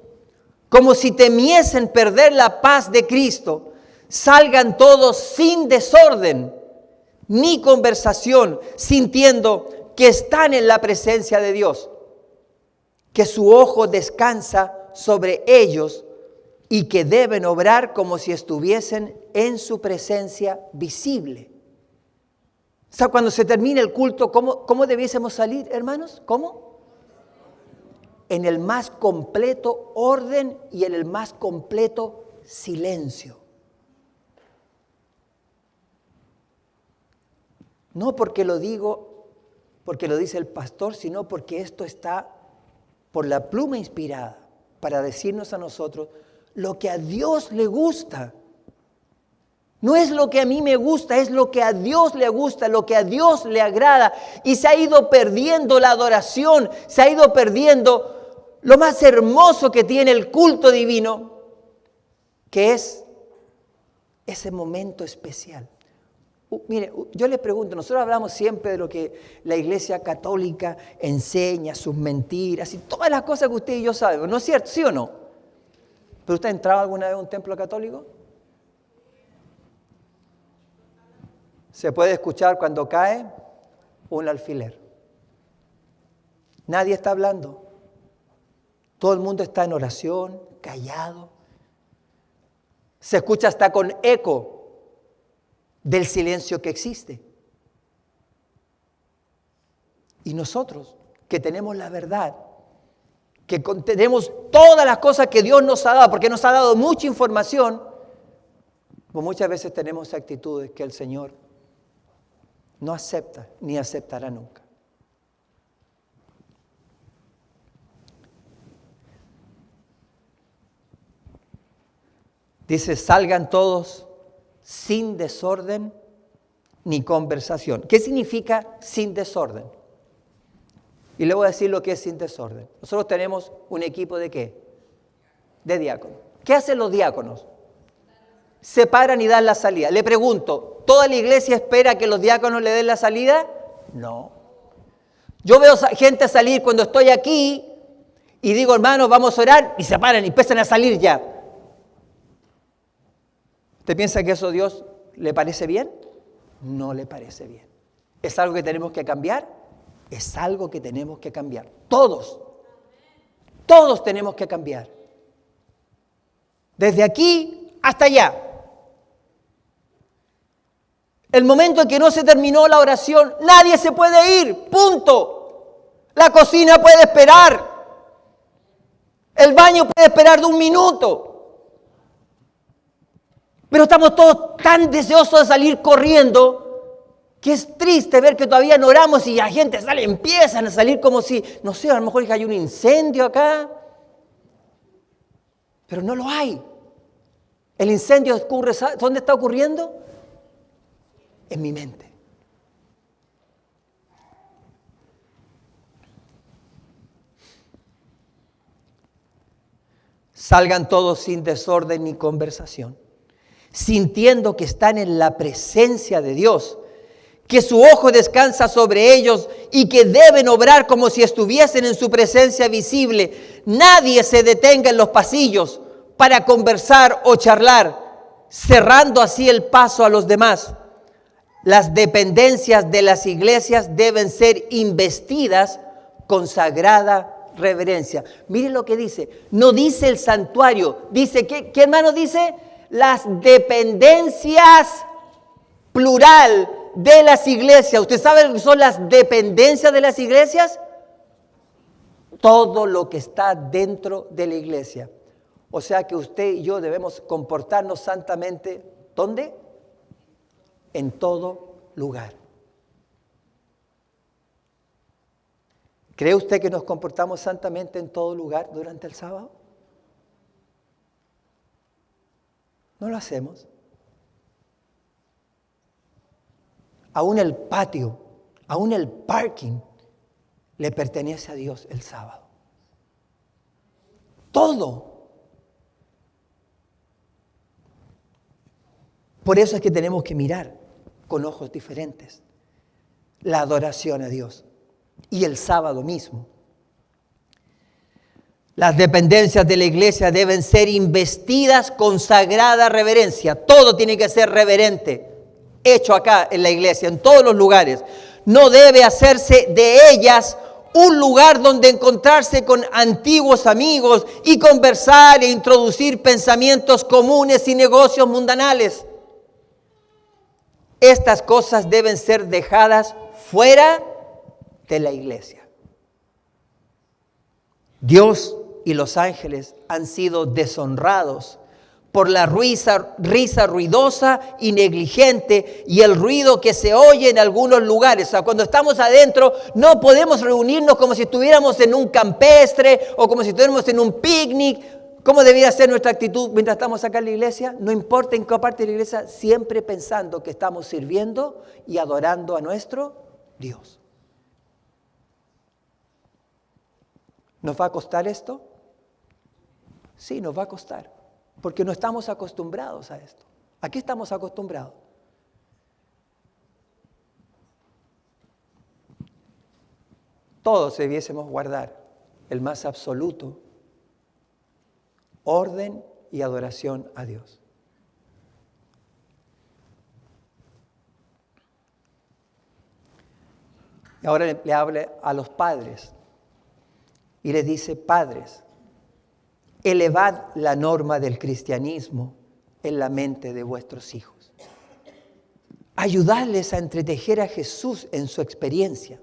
Speaker 1: como si temiesen perder la paz de Cristo. Salgan todos sin desorden, ni conversación, sintiendo que están en la presencia de Dios, que su ojo descansa sobre ellos y que deben obrar como si estuviesen en su presencia visible. O sea, cuando se termine el culto, ¿cómo debiésemos salir, hermanos? ¿Cómo? En el más completo orden y en el más completo silencio. No porque lo digo, porque lo dice el pastor, sino porque esto está por la pluma inspirada para decirnos a nosotros lo que a Dios le gusta. No es lo que a mí me gusta, es lo que a Dios le gusta, lo que a Dios le agrada. Y se ha ido perdiendo la adoración, se ha ido perdiendo lo más hermoso que tiene el culto divino, que es ese momento especial. Mire, yo les pregunto, nosotros hablamos siempre de lo que la Iglesia Católica enseña, sus mentiras y todas las cosas que usted y yo sabemos, ¿no es cierto? ¿Sí o no? ¿Pero usted ha entrado alguna vez a un templo católico? Se puede escuchar cuando cae un alfiler. Nadie está hablando. Todo el mundo está en oración, callado. Se escucha hasta con eco del silencio que existe. Y nosotros, que tenemos la verdad, que tenemos todas las cosas que Dios nos ha dado, porque nos ha dado mucha información, pues muchas veces tenemos actitudes que el Señor no acepta ni aceptará nunca. Dice, salgan todos sin desorden ni conversación. ¿Qué significa sin desorden? Y le voy a decir lo que es sin desorden. Nosotros tenemos un equipo ¿de qué? De diáconos. ¿Qué hacen los diáconos? Se paran y dan la salida. Le pregunto, ¿toda la iglesia espera que los diáconos le den la salida? No. Yo veo gente salir cuando estoy aquí y digo, hermanos, vamos a orar, y se paran y empiezan a salir ya. ¿Usted piensa que eso a Dios le parece bien? No le parece bien. ¿Es algo que tenemos que cambiar? Es algo que tenemos que cambiar. Todos tenemos que cambiar. Desde aquí hasta allá. El momento en que no se terminó la oración, nadie se puede ir, punto. La cocina puede esperar. El baño puede esperar de 1 minuto. Pero estamos todos tan deseosos de salir corriendo que es triste ver que todavía no oramos y la gente sale, empiezan a salir como si, no sé, a lo mejor hay un incendio acá. Pero no lo hay. El incendio ocurre, ¿dónde está ocurriendo? En mi mente. Salgan todos sin desorden ni conversación, sintiendo que están en la presencia de Dios, que su ojo descansa sobre ellos y que deben obrar como si estuviesen en su presencia visible. Nadie se detenga en los pasillos para conversar o charlar, cerrando así el paso a los demás. Las dependencias de las iglesias deben ser investidas con sagrada reverencia. Miren lo que dice. No dice el santuario. Dice, ¿qué hermano dice? Las dependencias, plural, de las iglesias. ¿Usted sabe lo que son las dependencias de las iglesias? Todo lo que está dentro de la iglesia. O sea que usted y yo debemos comportarnos santamente. ¿Dónde? En todo lugar. ¿Cree usted que nos comportamos santamente en todo lugar durante el sábado? No lo hacemos. Aún el patio, aún el parking le pertenece a Dios el sábado. Todo. Por eso es que tenemos que mirar con ojos diferentes la adoración a Dios y el sábado mismo. Las dependencias de la iglesia deben ser investidas con sagrada reverencia. Todo tiene que ser reverente, hecho acá en la iglesia, en todos los lugares. No debe hacerse de ellas un lugar donde encontrarse con antiguos amigos y conversar e introducir pensamientos comunes y negocios mundanales. Estas cosas deben ser dejadas fuera de la iglesia. Dios y los ángeles han sido deshonrados por la risa ruidosa y negligente y el ruido que se oye en algunos lugares. O sea, cuando estamos adentro no podemos reunirnos como si estuviéramos en un campestre o como si estuviéramos en un picnic. ¿Cómo debería ser nuestra actitud mientras estamos acá en la iglesia? No importa en qué parte de la iglesia, siempre pensando que estamos sirviendo y adorando a nuestro Dios. ¿Nos va a costar esto? Sí, nos va a costar, porque no estamos acostumbrados a esto. ¿A qué estamos acostumbrados? Todos debiésemos guardar el más absoluto orden y adoración a Dios. Y ahora le habla a los padres y les dice: padres, elevad la norma del cristianismo en la mente de vuestros hijos. Ayudadles a entretejer a Jesús en su experiencia.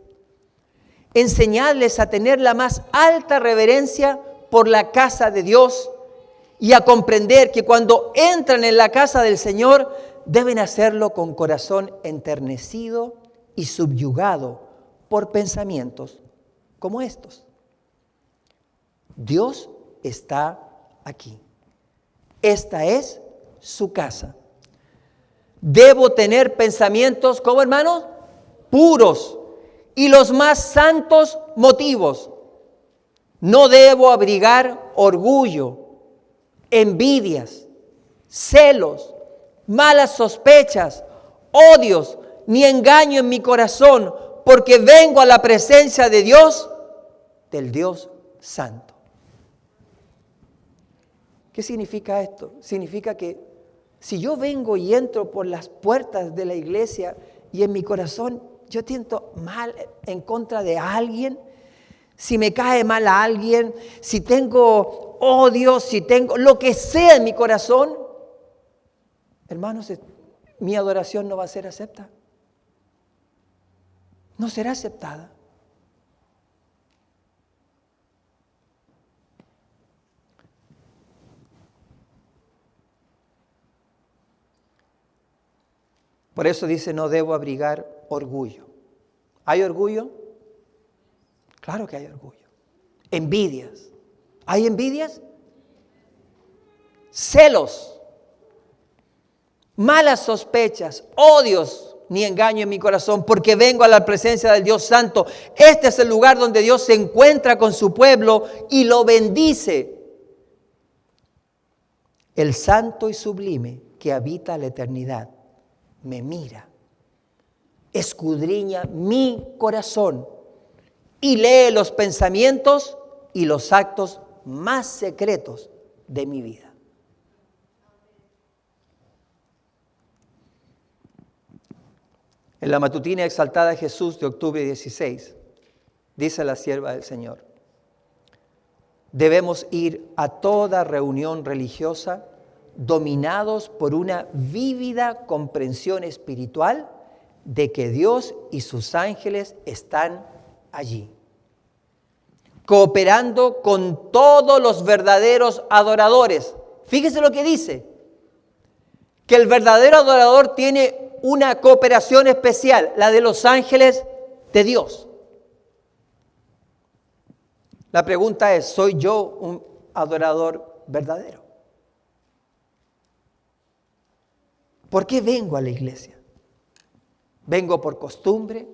Speaker 1: Enseñadles a tener la más alta reverencia por la casa de Dios y a comprender que cuando entran en la casa del Señor deben hacerlo con corazón enternecido y subyugado por pensamientos como estos. Dios está aquí. Esta es su casa. Debo tener pensamientos, ¿cómo, hermanos? Puros y los más santos motivos. No debo abrigar orgullo, envidias, celos, malas sospechas, odios, ni engaño en mi corazón, porque vengo a la presencia de Dios, del Dios Santo. ¿Qué significa esto? Significa que si yo vengo y entro por las puertas de la iglesia y en mi corazón yo siento mal en contra de alguien, si me cae mal a alguien, si tengo odio, si tengo lo que sea en mi corazón, hermanos, mi adoración no va a ser aceptada. No será aceptada. Por eso dice: no debo abrigar orgullo. ¿Hay orgullo? Claro que hay orgullo. Envidias. ¿Hay envidias? Celos. Malas sospechas, odios, ni engaño en mi corazón, porque vengo a la presencia del Dios Santo. Este es el lugar donde Dios se encuentra con su pueblo y lo bendice. El santo y sublime que habita la eternidad me mira, escudriña mi corazón y lee los pensamientos y los actos más secretos de mi vida. En la matutina exaltada de Jesús de octubre 16, dice la sierva del Señor: debemos ir a toda reunión religiosa dominados por una vívida comprensión espiritual de que Dios y sus ángeles están allí, cooperando con todos los verdaderos adoradores. Fíjese lo que dice, que el verdadero adorador tiene una cooperación especial, la de los ángeles de Dios. La pregunta es, ¿soy yo un adorador verdadero? ¿Por qué vengo a la iglesia? ¿Vengo por costumbre?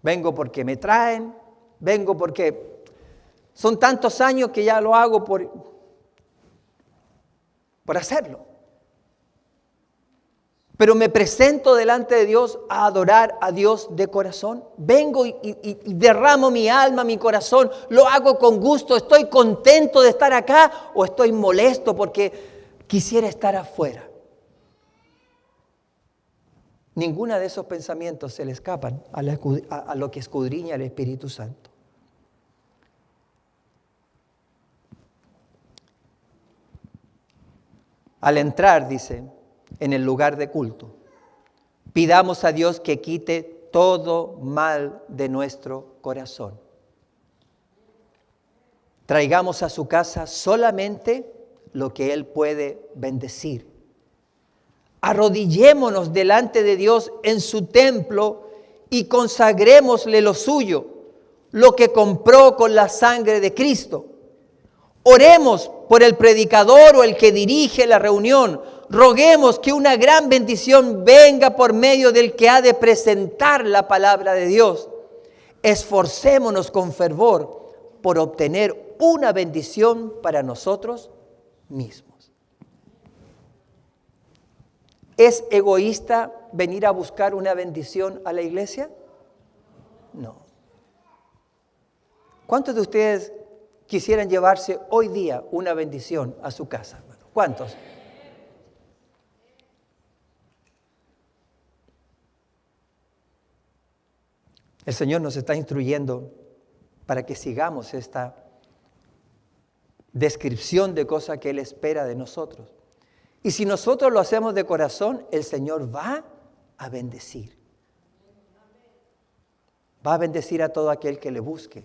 Speaker 1: ¿Vengo porque me traen? ¿Vengo porque son tantos años que ya lo hago por hacerlo? Pero me presento delante de Dios a adorar a Dios de corazón. Vengo y derramo mi alma, mi corazón, lo hago con gusto. ¿Estoy contento de estar acá o estoy molesto porque quisiera estar afuera? Ninguna de esos pensamientos se le escapan a lo que escudriña el Espíritu Santo. Al entrar, dice, en el lugar de culto, pidamos a Dios que quite todo mal de nuestro corazón. Traigamos a su casa solamente lo que Él puede bendecir. Arrodillémonos delante de Dios en su templo y consagrémosle lo suyo, lo que compró con la sangre de Cristo. Oremos por el predicador o el que dirige la reunión. Roguemos que una gran bendición venga por medio del que ha de presentar la palabra de Dios. Esforcémonos con fervor por obtener una bendición para nosotros mismos. ¿Es egoísta venir a buscar una bendición a la iglesia? No. ¿Cuántos de ustedes quisieran llevarse hoy día una bendición a su casa? ¿Cuántos? El Señor nos está instruyendo para que sigamos esta descripción de cosas que Él espera de nosotros. Y si nosotros lo hacemos de corazón, el Señor va a bendecir. Va a bendecir a todo aquel que le busque.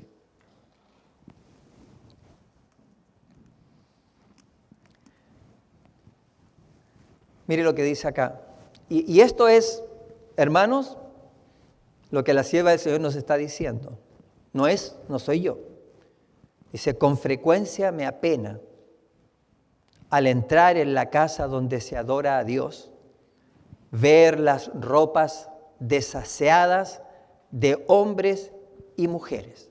Speaker 1: Mire lo que dice acá. Y esto es, hermanos, lo que la sierva del Señor nos está diciendo. No soy yo. Dice, con frecuencia me apena al entrar en la casa donde se adora a Dios, ver las ropas desaseadas de hombres y mujeres.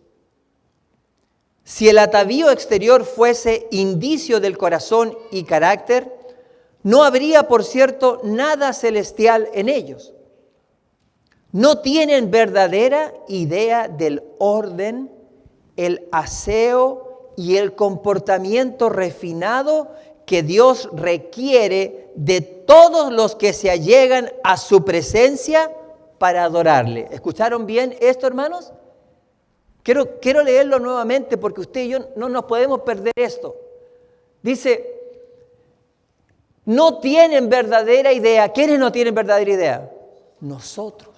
Speaker 1: Si el atavío exterior fuese indicio del corazón y carácter, no habría, por cierto, nada celestial en ellos. No tienen verdadera idea del orden, el aseo y el comportamiento refinado que Dios requiere de todos los que se allegan a su presencia para adorarle. ¿Escucharon bien esto, hermanos? Quiero leerlo nuevamente porque usted y yo no nos podemos perder esto. Dice, no tienen verdadera idea. ¿Quiénes no tienen verdadera idea? Nosotros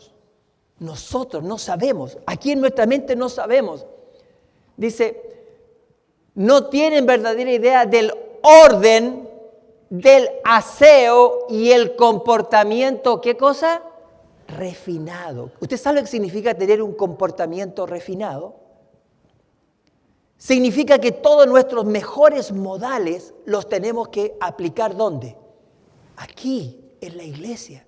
Speaker 1: no sabemos. Aquí en nuestra mente no sabemos. Dice, no tienen verdadera idea del orden, del aseo y el comportamiento, ¿qué cosa? Refinado. ¿Usted sabe lo que significa tener un comportamiento refinado? Significa que todos nuestros mejores modales los tenemos que aplicar ¿dónde? Aquí, en la iglesia.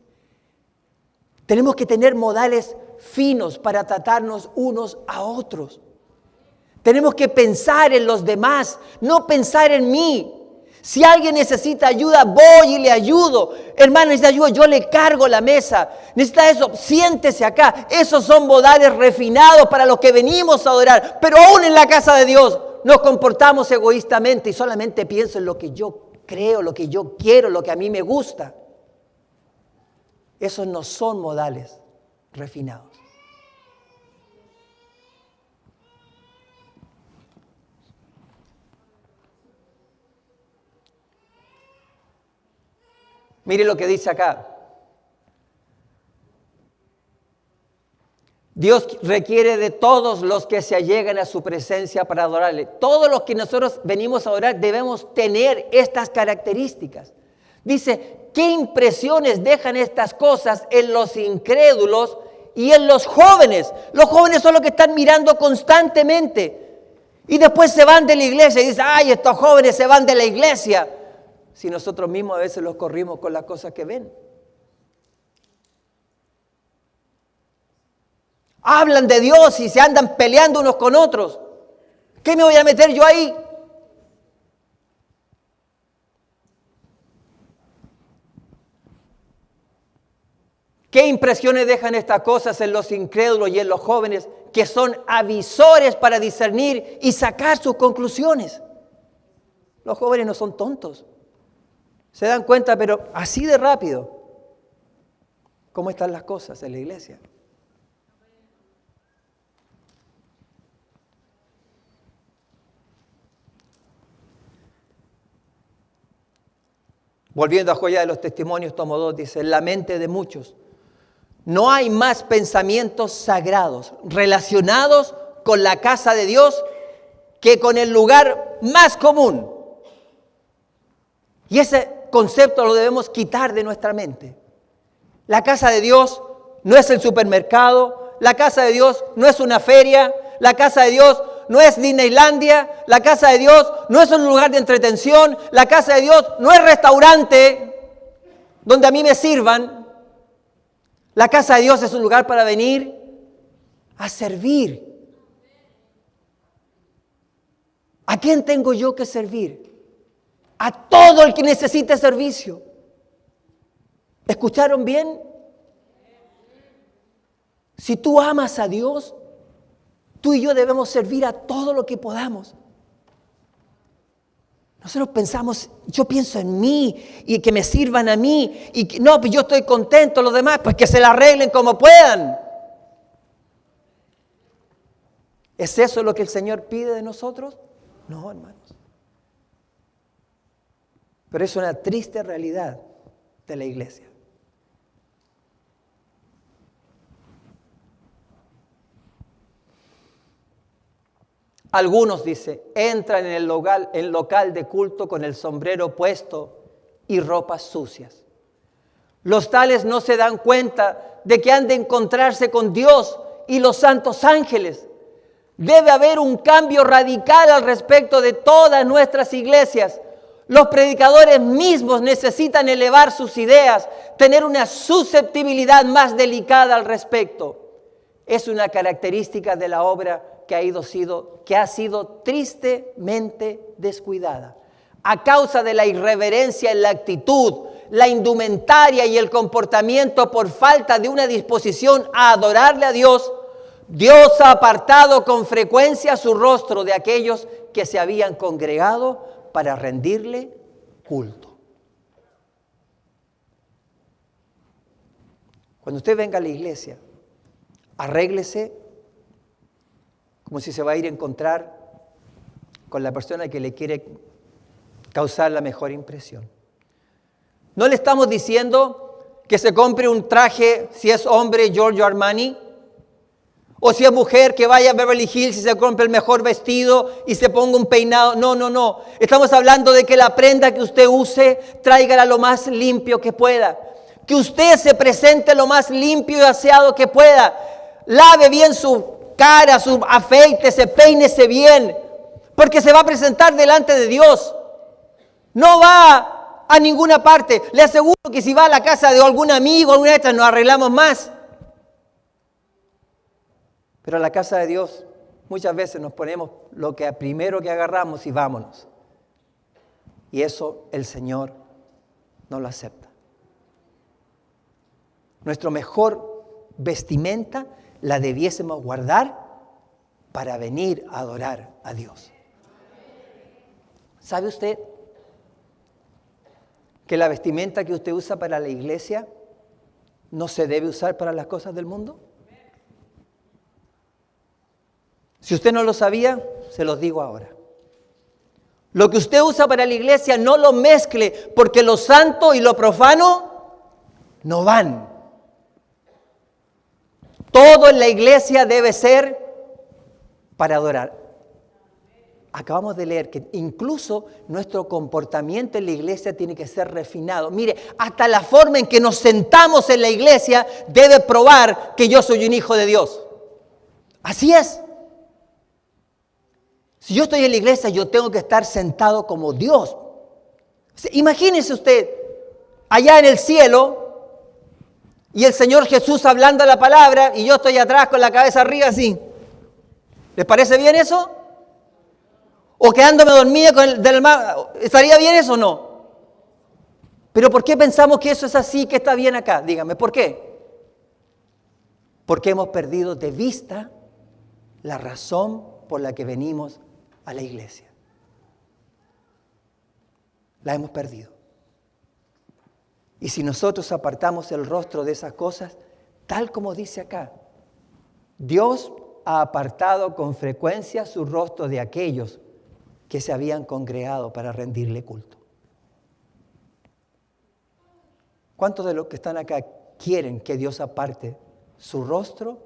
Speaker 1: Tenemos que tener modales finos para tratarnos unos a otros. Tenemos que pensar en los demás, no pensar en mí. Si alguien necesita ayuda, voy y le ayudo. Hermano, necesita ayuda, yo le cargo la mesa. Necesita eso, siéntese acá. Esos son modales refinados para los que venimos a adorar. Pero aún en la casa de Dios nos comportamos egoístamente y solamente pienso en lo que yo creo, lo que yo quiero, lo que a mí me gusta. Esos no son modales refinados. Mire lo que dice acá. Dios requiere de todos los que se allegan a su presencia para adorarle. Todos los que nosotros venimos a adorar debemos tener estas características. Dice, ¿qué impresiones dejan estas cosas en los incrédulos y en los jóvenes? Los jóvenes son los que están mirando constantemente. Y después se van de la iglesia y dicen, ay, estos jóvenes se van de la iglesia. Si nosotros mismos a veces los corrimos con las cosas que ven. Hablan de Dios y se andan peleando unos con otros. ¿Qué me voy a meter yo ahí? ¿Qué impresiones dejan estas cosas en los incrédulos y en los jóvenes que son avisores para discernir y sacar sus conclusiones? Los jóvenes no son tontos. Se dan cuenta, pero así de rápido, cómo están las cosas en la iglesia. Volviendo a Joya de los Testimonios, tomo 2, dice, en la mente de muchos no hay más pensamientos sagrados relacionados con la casa de Dios que con el lugar más común. Y ese concepto lo debemos quitar de nuestra mente. La casa de Dios no es el supermercado, la casa de Dios no es una feria, la casa de Dios no es Disneylandia, la casa de Dios no es un lugar de entretención, la casa de Dios no es restaurante donde a mí me sirvan. La casa de Dios es un lugar para venir a servir. ¿A quién tengo yo que servir? A todo el que necesite servicio. ¿Escucharon bien? Si tú amas a Dios, tú y yo debemos servir a todo lo que podamos. Nosotros pensamos, yo pienso en mí y que me sirvan a mí. Y que, no, pues yo estoy contento, los demás, pues que se la arreglen como puedan. ¿Es eso lo que el Señor pide de nosotros? No, hermanos. Pero es una triste realidad de la iglesia. Algunos, dice, entran en el local de culto con el sombrero puesto y ropas sucias. Los tales no se dan cuenta de que han de encontrarse con Dios y los santos ángeles. Debe haber un cambio radical al respecto de todas nuestras iglesias. Los predicadores mismos necesitan elevar sus ideas, tener una susceptibilidad más delicada al respecto. Es una característica de la obra que ha sido tristemente descuidada. A causa de la irreverencia en la actitud, la indumentaria y el comportamiento por falta de una disposición a adorarle a Dios, Dios ha apartado con frecuencia su rostro de aquellos que se habían congregado para rendirle culto. Cuando usted venga a la iglesia, arréglese como si se va a ir a encontrar con la persona que le quiere causar la mejor impresión. No le estamos diciendo que se compre un traje, si es hombre, Giorgio Armani, o si es mujer, que vaya a Beverly Hills y se compre el mejor vestido y se ponga un peinado. No. Estamos hablando de que la prenda que usted use, tráigala lo más limpio que pueda. Que usted se presente lo más limpio y aseado que pueda. Lave bien su cara, su afeítese, peínese bien, porque se va a presentar delante de Dios. No va a ninguna parte. Le aseguro que si va a la casa de algún amigo, alguna de estas, nos arreglamos más. Pero a la casa de Dios muchas veces nos ponemos lo que primero que agarramos y vámonos. Y eso el Señor no lo acepta. Nuestro mejor vestimenta la debiésemos guardar para venir a adorar a Dios. ¿Sabe usted que la vestimenta que usted usa para la iglesia no se debe usar para las cosas del mundo? Si usted no lo sabía, se los digo ahora. Lo que usted usa para la iglesia no lo mezcle, porque lo santo y lo profano no van. Todo en la iglesia debe ser para adorar. Acabamos de leer que incluso nuestro comportamiento en la iglesia tiene que ser refinado. Mire, hasta la forma en que nos sentamos en la iglesia debe probar que yo soy un hijo de Dios. Así es. Si yo estoy en la iglesia, yo tengo que estar sentado como Dios. Imagínese usted, allá en el cielo, y el Señor Jesús hablando la palabra, y yo estoy atrás con la cabeza arriba así. ¿Les parece bien eso? ¿O quedándome dormida con del mar? ¿Estaría bien eso o no? Pero ¿por qué pensamos que eso es así, que está bien acá? Dígame, ¿por qué? Porque hemos perdido de vista la razón por la que venimos a la iglesia. La hemos perdido. Y si nosotros apartamos el rostro de esas cosas, tal como dice acá, Dios ha apartado con frecuencia su rostro de aquellos que se habían congregado para rendirle culto. ¿Cuántos de los que están acá quieren que Dios aparte su rostro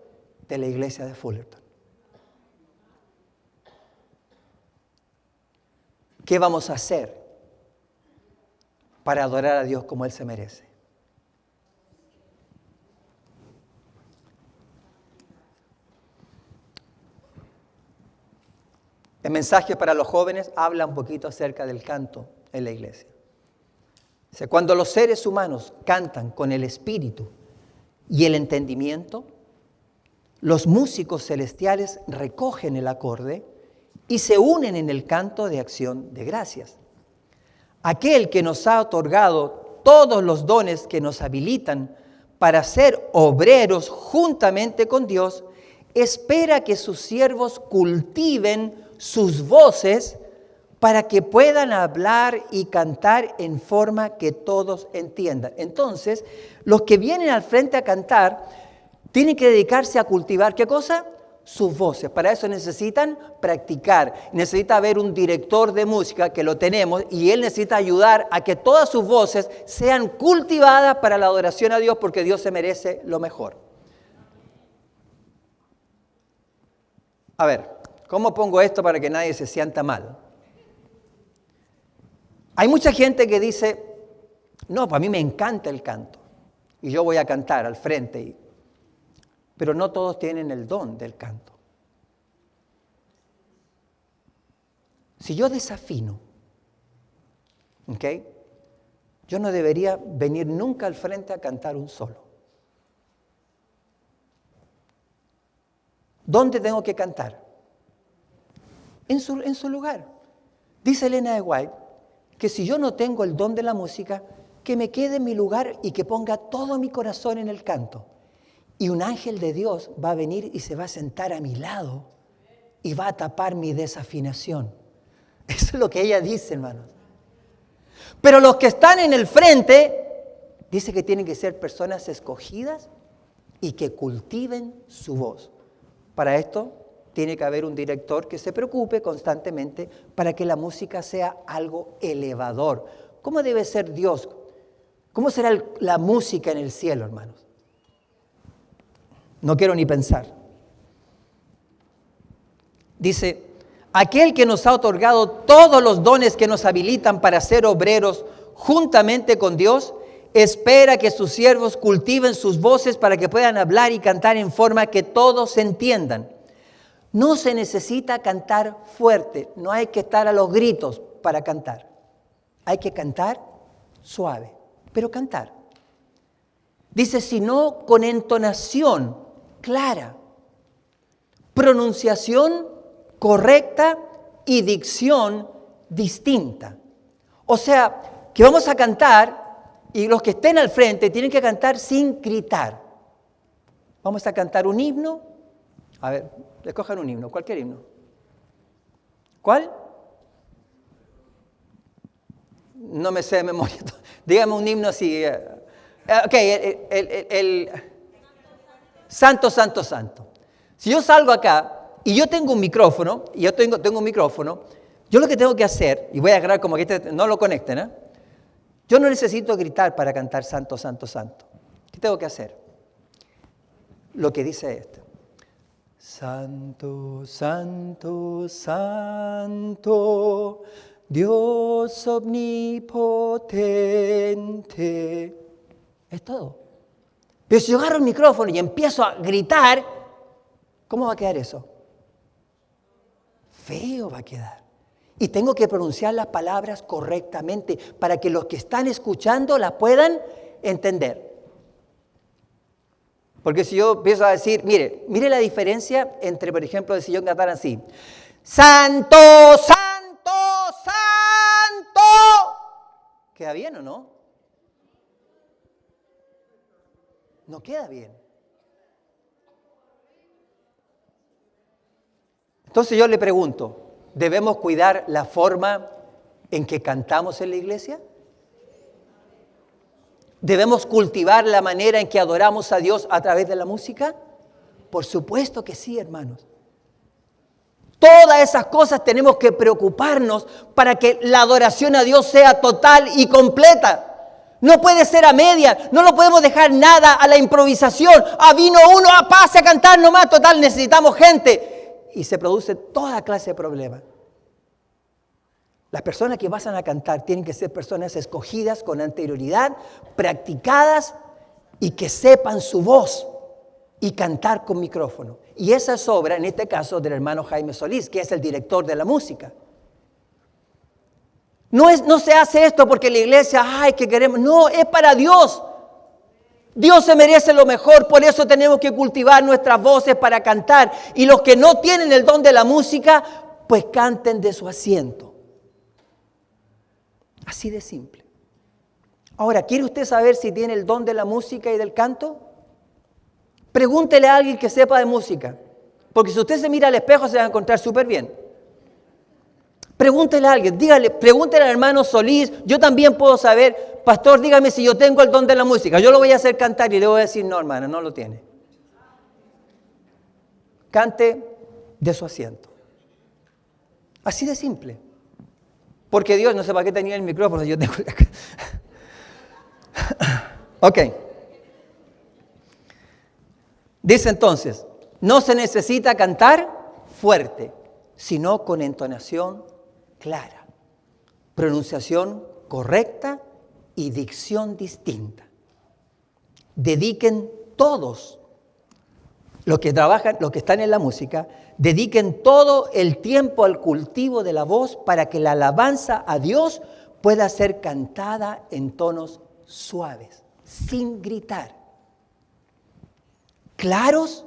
Speaker 1: de la iglesia de Fullerton? ¿Qué vamos a hacer para adorar a Dios como Él se merece? El mensaje para los jóvenes habla un poquito acerca del canto en la iglesia. O sea, cuando los seres humanos cantan con el espíritu y el entendimiento, los músicos celestiales recogen el acorde y se unen en el canto de acción de gracias. Aquel que nos ha otorgado todos los dones que nos habilitan para ser obreros juntamente con Dios, espera que sus siervos cultiven sus voces para que puedan hablar y cantar en forma que todos entiendan. Entonces, los que vienen al frente a cantar tienen que dedicarse a cultivar, ¿qué cosa? Sus voces. Para eso necesitan practicar. Necesita haber un director de música, que lo tenemos, y él necesita ayudar a que todas sus voces sean cultivadas para la adoración a Dios, porque Dios se merece lo mejor. A ver, ¿cómo pongo esto para que nadie se sienta mal? Hay mucha gente que dice, no, para mí me encanta el canto, y yo voy a cantar al frente, pero no todos tienen el don del canto. Si yo desafino, ¿ok? Yo no debería venir nunca al frente a cantar un solo. ¿Dónde tengo que cantar? En su lugar. Dice Elena de White que si yo no tengo el don de la música, que me quede en mi lugar y que ponga todo mi corazón en el canto. Y un ángel de Dios va a venir y se va a sentar a mi lado y va a tapar mi desafinación. Eso es lo que ella dice, hermanos. Pero los que están en el frente, dice que tienen que ser personas escogidas y que cultiven su voz. Para esto tiene que haber un director que se preocupe constantemente para que la música sea algo elevador. ¿Cómo debe ser Dios? ¿Cómo será la música en el cielo, hermanos? No quiero ni pensar. Dice, aquel que nos ha otorgado todos los dones que nos habilitan para ser obreros juntamente con Dios, espera que sus siervos cultiven sus voces para que puedan hablar y cantar en forma que todos se entiendan. No se necesita cantar fuerte, no hay que estar a los gritos para cantar. Hay que cantar suave, pero cantar. Dice, sino con entonación clara, pronunciación correcta y dicción distinta. O sea, que vamos a cantar y los que estén al frente tienen que cantar sin gritar. Vamos a cantar un himno. A ver, escojan un himno, cualquier himno. ¿Cuál? No me sé de memoria. Dígame un himno así. Ok, el Santo, Santo, Santo. Si yo salgo acá y yo tengo un micrófono, yo lo que tengo que hacer, y voy a agarrar como que no lo conecten, ¿eh? Yo no necesito gritar para cantar Santo, Santo, Santo. ¿Qué tengo que hacer? Lo que dice esto. Santo, Santo, Santo, Dios omnipotente. Es todo. Pero si yo agarro el micrófono y empiezo a gritar, ¿cómo va a quedar eso? feo va a quedar. Y tengo que pronunciar las palabras correctamente para que los que están escuchando las puedan entender. Porque si yo empiezo a decir, mire la diferencia entre, por ejemplo, si yo cantara así, Santo, Santo, Santo. ¿Queda bien o no? No queda bien. Entonces yo le pregunto, ¿debemos cuidar la forma en que cantamos en la iglesia? ¿Debemos cultivar la manera en que adoramos a Dios a través de la música? Por supuesto que sí, hermanos. Todas esas cosas tenemos que preocuparnos para que la adoración a Dios sea total y completa. No puede ser a media, no lo podemos dejar nada a la improvisación. Vino uno, pase a cantar nomás, total, necesitamos gente. Y se produce toda clase de problemas. Las personas que vayan a cantar tienen que ser personas escogidas con anterioridad, practicadas y que sepan su voz y cantar con micrófono. Y esa es obra, en este caso, del hermano Jaime Solís, que es el director de la música. No se hace esto porque la iglesia, que queremos. No, es para Dios. Dios se merece lo mejor, por eso tenemos que cultivar nuestras voces para cantar. Y los que no tienen el don de la música, pues canten de su asiento. Así de simple. Ahora, ¿quiere usted saber si tiene el don de la música y del canto? Pregúntele a alguien que sepa de música. Porque si usted se mira al espejo se va a encontrar súper bien. Pregúntele a alguien, pregúntele al hermano Solís. Yo también puedo saber, pastor, dígame si yo tengo el don de la música. Yo lo voy a hacer cantar y le voy a decir, no, hermano, no lo tiene. Cante de su asiento. Así de simple. Porque Dios, no sé para qué tenía el micrófono, yo tengo... Ok. Dice entonces, no se necesita cantar fuerte, sino con entonación clara, pronunciación correcta y dicción distinta. Dediquen todos, los que trabajan, los que están en la música, dediquen todo el tiempo al cultivo de la voz para que la alabanza a Dios pueda ser cantada en tonos suaves, sin gritar, claros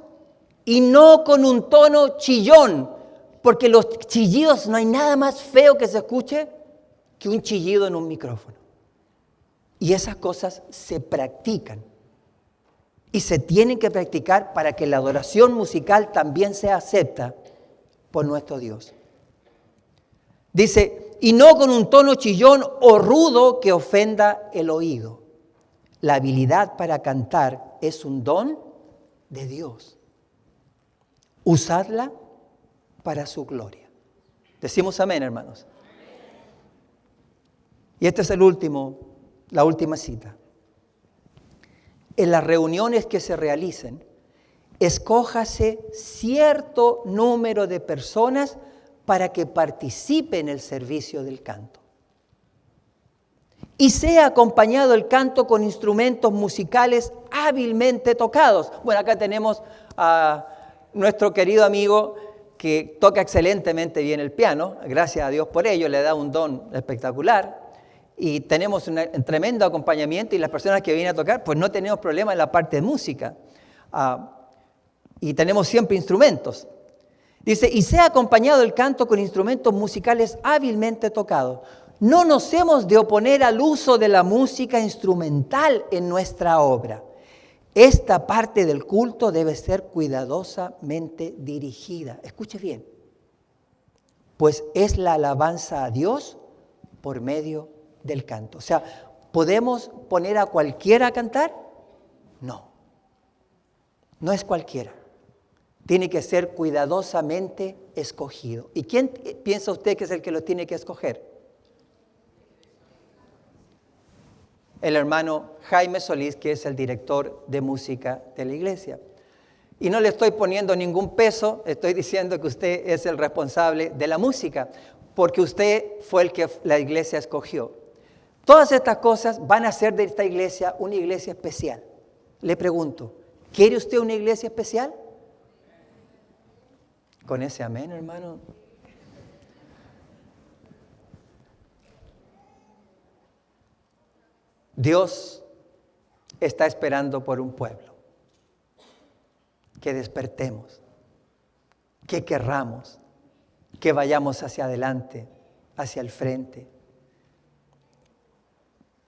Speaker 1: y no con un tono chillón, porque los chillidos, no hay nada más feo que se escuche que un chillido en un micrófono. Y esas cosas se practican. Y se tienen que practicar para que la adoración musical también sea acepta por nuestro Dios. Dice, y no con un tono chillón o rudo que ofenda el oído. La habilidad para cantar es un don de Dios. Usadla para su gloria. Decimos amén, hermanos. Y esta es la última cita. En las reuniones que se realicen, escójase cierto número de personas para que participe en el servicio del canto. Y sea acompañado el canto con instrumentos musicales hábilmente tocados. Bueno, acá tenemos a nuestro querido amigo que toca excelentemente bien el piano. Gracias a Dios por ello, le da un don espectacular. Y tenemos un tremendo acompañamiento y las personas que vienen a tocar, pues no tenemos problema en la parte de música. Y tenemos siempre instrumentos. Dice, y sea acompañado el canto con instrumentos musicales hábilmente tocados. No nos hemos de oponer al uso de la música instrumental en nuestra obra. Esta parte del culto debe ser cuidadosamente dirigida. Escuche bien. Pues es la alabanza a Dios por medio del canto. O sea, ¿podemos poner a cualquiera a cantar? No. No es cualquiera. Tiene que ser cuidadosamente escogido. ¿Y quién piensa usted que es el que lo tiene que escoger? El hermano Jaime Solís, que es el director de música de la iglesia. Y no le estoy poniendo ningún peso, estoy diciendo que usted es el responsable de la música, porque usted fue el que la iglesia escogió. Todas estas cosas van a hacer de esta iglesia una iglesia especial. Le pregunto, ¿quiere usted una iglesia especial? Con ese amén, hermano. Dios está esperando por un pueblo. Que despertemos, que querramos, que vayamos hacia adelante, hacia el frente.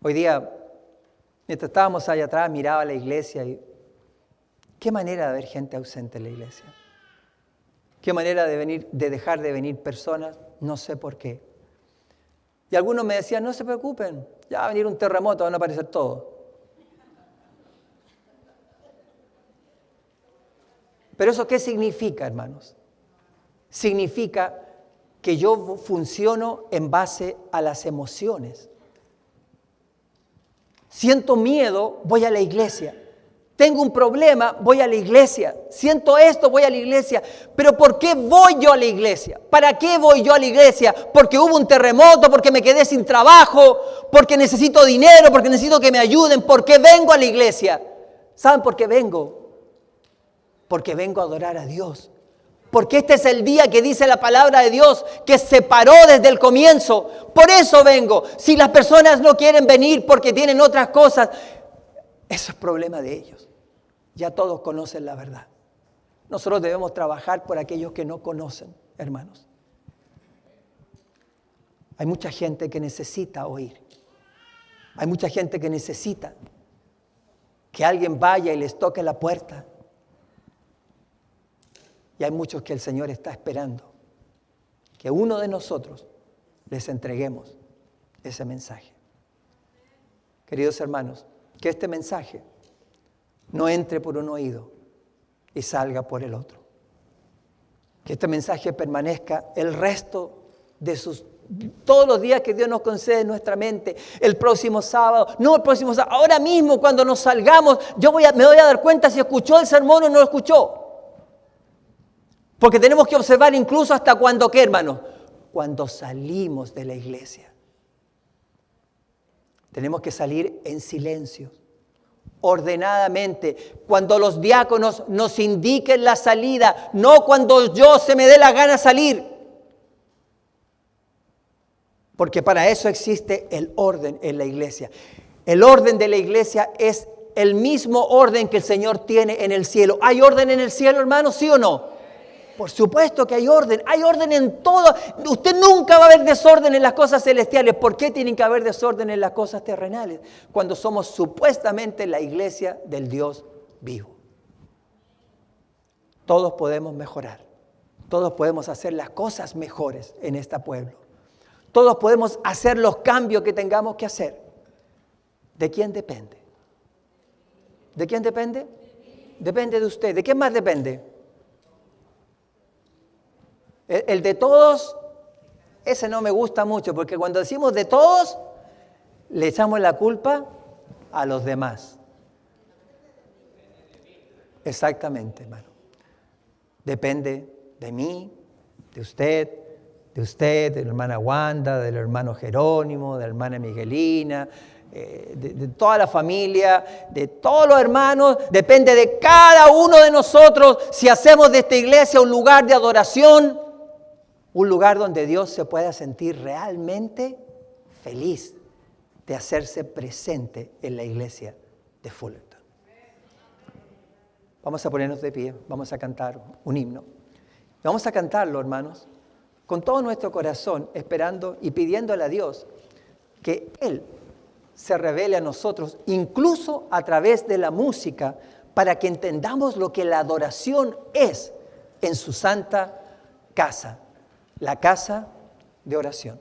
Speaker 1: Hoy día, mientras estábamos allá atrás, miraba la iglesia y qué manera de ver gente ausente en la iglesia. Qué manera de dejar de venir personas, no sé por qué. Y algunos me decían, no se preocupen, ya va a venir un terremoto, van a aparecer todos. Pero ¿eso qué significa, hermanos? Significa que yo funciono en base a las emociones. Siento miedo, voy a la iglesia. Tengo un problema, voy a la iglesia. Siento esto, voy a la iglesia. Pero ¿por qué voy yo a la iglesia? ¿Para qué voy yo a la iglesia? ¿Porque hubo un terremoto? ¿Porque me quedé sin trabajo? ¿Porque necesito dinero? ¿Porque necesito que me ayuden? ¿Por qué vengo a la iglesia? ¿Saben por qué vengo? Porque vengo a adorar a Dios. Porque este es el día que dice la palabra de Dios, que se paró desde el comienzo. Por eso vengo. Si las personas no quieren venir porque tienen otras cosas, eso es problema de ellos. Ya todos conocen la verdad. Nosotros debemos trabajar por aquellos que no conocen, hermanos. Hay mucha gente que necesita oír. Hay mucha gente que necesita que alguien vaya y les toque la puerta. Y hay muchos que el Señor está esperando que uno de nosotros les entreguemos ese mensaje. Queridos hermanos, que este mensaje no entre por un oído y salga por el otro. Que este mensaje permanezca el resto de todos los días que Dios nos concede en nuestra mente. El próximo sábado, no el próximo sábado, ahora mismo cuando nos salgamos, me voy a dar cuenta si escuchó el sermón o no lo escuchó. Porque tenemos que observar incluso hasta cuando, ¿qué, hermanos? Cuando salimos de la iglesia. Tenemos que salir en silencio, ordenadamente, cuando los diáconos nos indiquen la salida, no cuando yo se me dé la gana salir. Porque para eso existe el orden en la iglesia. El orden de la iglesia es el mismo orden que el Señor tiene en el cielo. ¿Hay orden en el cielo, hermanos? ¿Sí o no? Por supuesto que hay orden en todo. Usted nunca va a ver desorden en las cosas celestiales. ¿Por qué tienen que haber desorden en las cosas terrenales? Cuando somos supuestamente la iglesia del Dios vivo. Todos podemos mejorar. Todos podemos hacer las cosas mejores en este pueblo. Todos podemos hacer los cambios que tengamos que hacer. ¿De quién depende? ¿De quién depende? Depende de usted. ¿De quién más depende? El de todos, ese no me gusta mucho, porque cuando decimos de todos, le echamos la culpa a los demás. Exactamente, hermano. Depende de mí, de usted, de la hermana Wanda, del hermano Jerónimo, de la hermana Miguelina, de toda la familia, de todos los hermanos. Depende de cada uno de nosotros si hacemos de esta iglesia un lugar de adoración, un lugar donde Dios se pueda sentir realmente feliz de hacerse presente en la iglesia de Fullerton. Vamos a ponernos de pie, vamos a cantar un himno. Vamos a cantarlo, hermanos, con todo nuestro corazón, esperando y pidiéndole a Dios que Él se revele a nosotros, incluso a través de la música, para que entendamos lo que la adoración es en su santa casa. La casa de oración.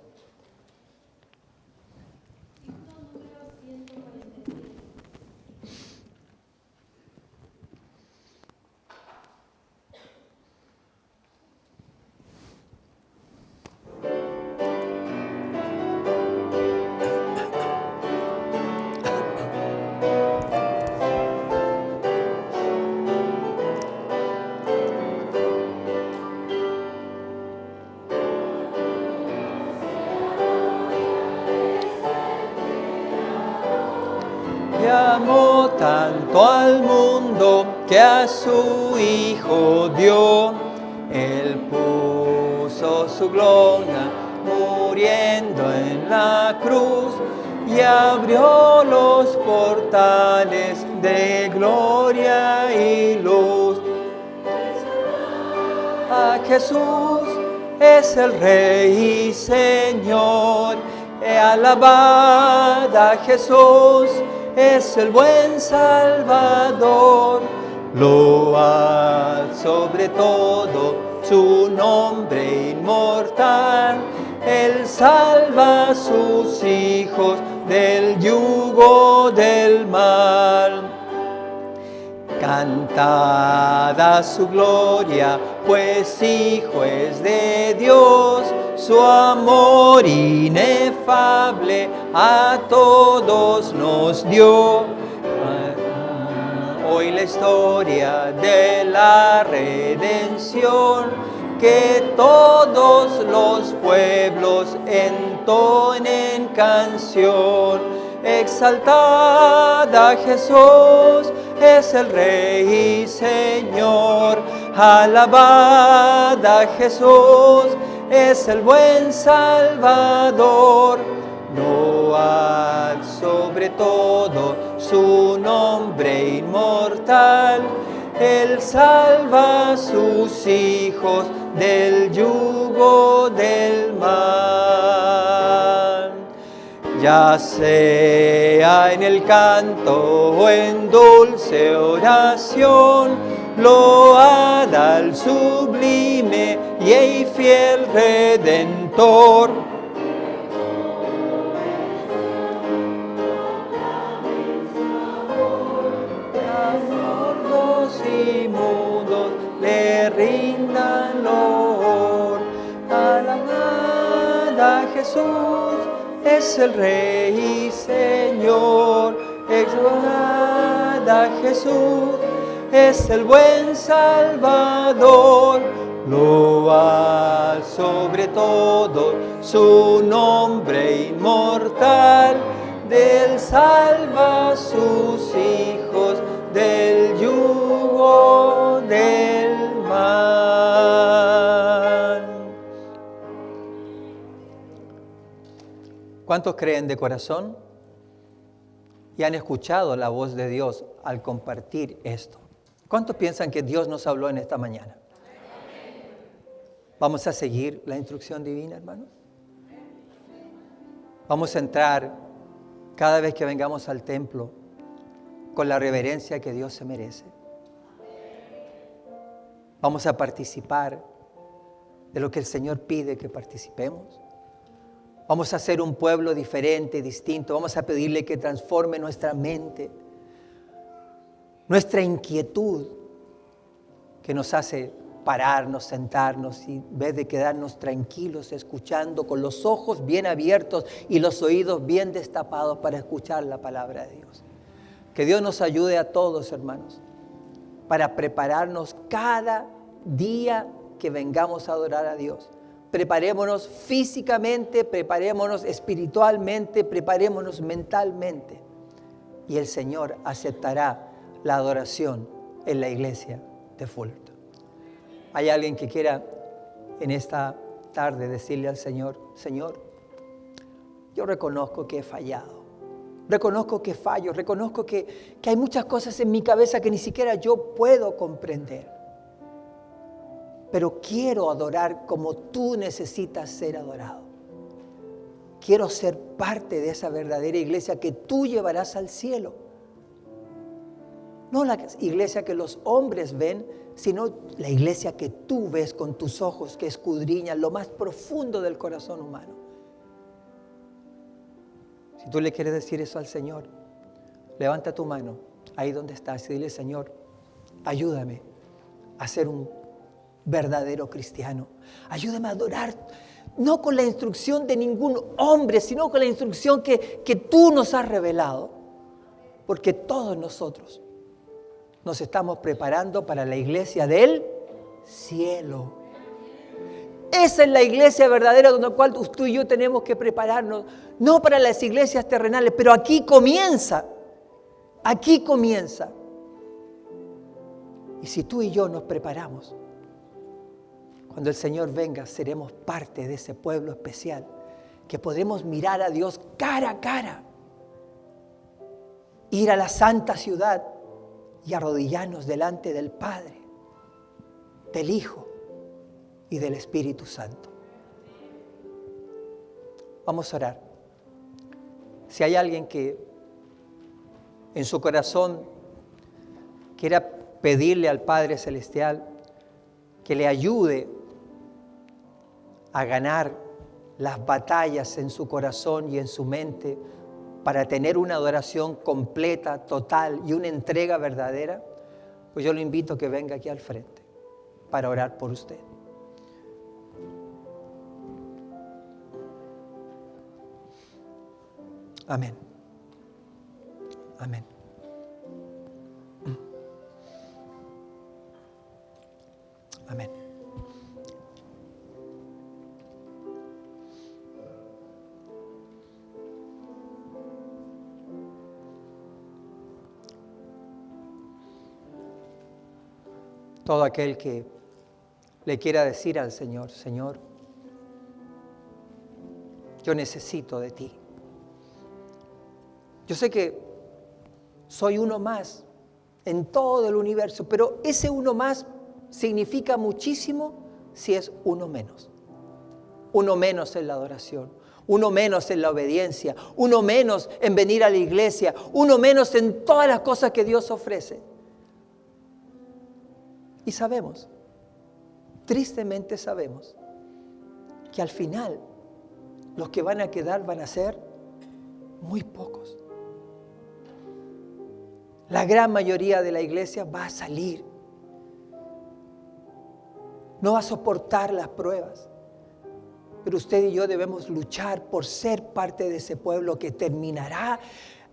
Speaker 1: Amó tanto al mundo que a su Hijo dio. Él puso su gloria muriendo en la cruz y y abrió los portales de gloria y luz. A Jesús es el Rey y Señor, alabad a Jesús, es el buen Salvador. Load sobre todo su nombre inmortal, Él salva a sus hijos del yugo del mal. Cantad a su gloria, pues Hijo es de Dios, su amor inefable a todos nos dio. Hoy la historia de la redención, que todos los pueblos entonen canción. Exaltad a Jesús, es el Rey y Señor. Alabad a Jesús, es el buen Salvador. Load sobre todo su nombre inmortal, Él salva a sus hijos del yugo del mal. Ya sea en el canto o en dulce oración, load al sublime y fiel Redentor. Sordos y mudos le rindan loor. Alabad a Jesús, es el Rey y Señor. Exaltad a Jesús, es el buen Salvador. Load sobre todo su nombre inmortal, del salva a sus hijos del yugo del mal. ¿Cuántos creen de corazón y han escuchado la voz de Dios al compartir esto? ¿Cuántos piensan que Dios nos habló en esta mañana? ¿Vamos a seguir la instrucción divina, hermanos? Vamos a entrar cada vez que vengamos al templo con la reverencia que Dios se merece. Vamos a participar de lo que el Señor pide que participemos. Vamos a ser un pueblo diferente, distinto. Vamos a pedirle que transforme nuestra mente, nuestra inquietud, que nos hace pararnos, sentarnos y en vez de quedarnos tranquilos escuchando con los ojos bien abiertos y los oídos bien destapados para escuchar la palabra de Dios. Que Dios nos ayude a todos, hermanos, para prepararnos cada día que vengamos a adorar a Dios. Preparémonos físicamente, preparémonos espiritualmente, preparémonos mentalmente. Y el Señor aceptará la adoración en la iglesia de Fullerton. ¿Hay alguien que quiera en esta tarde decirle al Señor: Señor, yo reconozco que he fallado, reconozco que fallo, reconozco que hay muchas cosas en mi cabeza que ni siquiera yo puedo comprender, pero quiero adorar como tú necesitas ser adorado. Quiero ser parte de esa verdadera iglesia que tú llevarás al cielo. No la iglesia que los hombres ven, sino la iglesia que tú ves con tus ojos, que escudriñan lo más profundo del corazón humano. Si tú le quieres decir eso al Señor, levanta tu mano ahí donde estás y dile: Señor, ayúdame a ser un verdadero cristiano. Ayúdame a adorar, no con la instrucción de ningún hombre, sino con la instrucción que tú nos has revelado. Porque todos nosotros nos estamos preparando para la iglesia del cielo. Esa es la iglesia verdadera donde cual tú y yo tenemos que prepararnos. No para las iglesias terrenales, pero aquí comienza. Aquí comienza. Y si tú y yo nos preparamos, cuando el Señor venga, seremos parte de ese pueblo especial, que podremos mirar a Dios cara a cara ir a la santa ciudad y arrodillarnos delante del Padre, del Hijo y del Espíritu Santo. Vamos a orar. Si hay alguien que en su corazón quiera pedirle al Padre Celestial que le ayude a ganar las batallas en su corazón y en su mente para tener una adoración completa, total y una entrega verdadera, pues yo lo invito a que venga aquí al frente para orar por usted. Amén. Amén. Amén. Todo aquel que le quiera decir al Señor, Señor, yo necesito de ti. Yo sé que soy uno más en todo el universo, pero ese uno más significa muchísimo si es uno menos. Uno menos en la adoración, uno menos en la obediencia, uno menos en venir a la iglesia, uno menos en todas las cosas que Dios ofrece. Y sabemos, tristemente sabemos, que al final los que van a quedar van a ser muy pocos. La gran mayoría de la iglesia va a salir. No va a soportar las pruebas. Pero usted y yo debemos luchar por ser parte de ese pueblo que terminará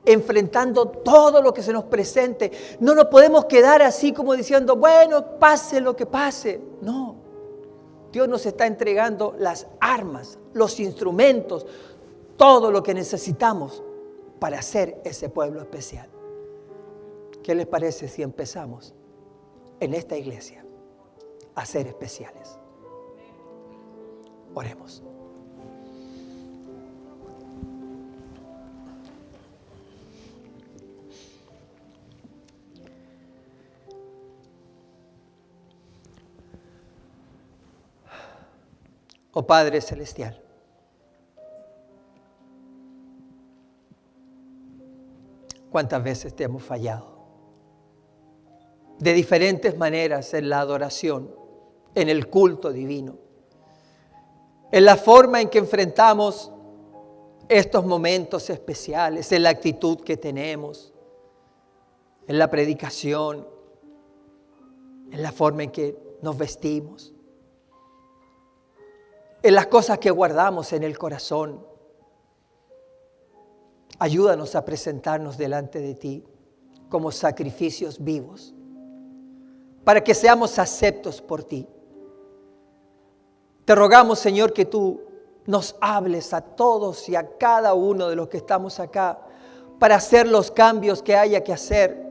Speaker 1: enfrentando todo lo que se nos presente. No nos podemos quedar así como diciendo, bueno, pase lo que pase. No. Dios nos está entregando las armas, los instrumentos, todo lo que necesitamos para ser ese pueblo especial. ¿Qué les parece si empezamos en esta iglesia a ser especiales? Oremos. Oh Padre Celestial, ¿cuántas veces te hemos fallado? De diferentes maneras en la adoración, en el culto divino, en la forma en que enfrentamos estos momentos especiales, en la actitud que tenemos, en la predicación, en la forma en que nos vestimos, en las cosas que guardamos en el corazón. Ayúdanos a presentarnos delante de ti como sacrificios vivos, para que seamos aceptos por ti. Te rogamos, Señor, que tú nos hables a todos y a cada uno de los que estamos acá para hacer los cambios que haya que hacer,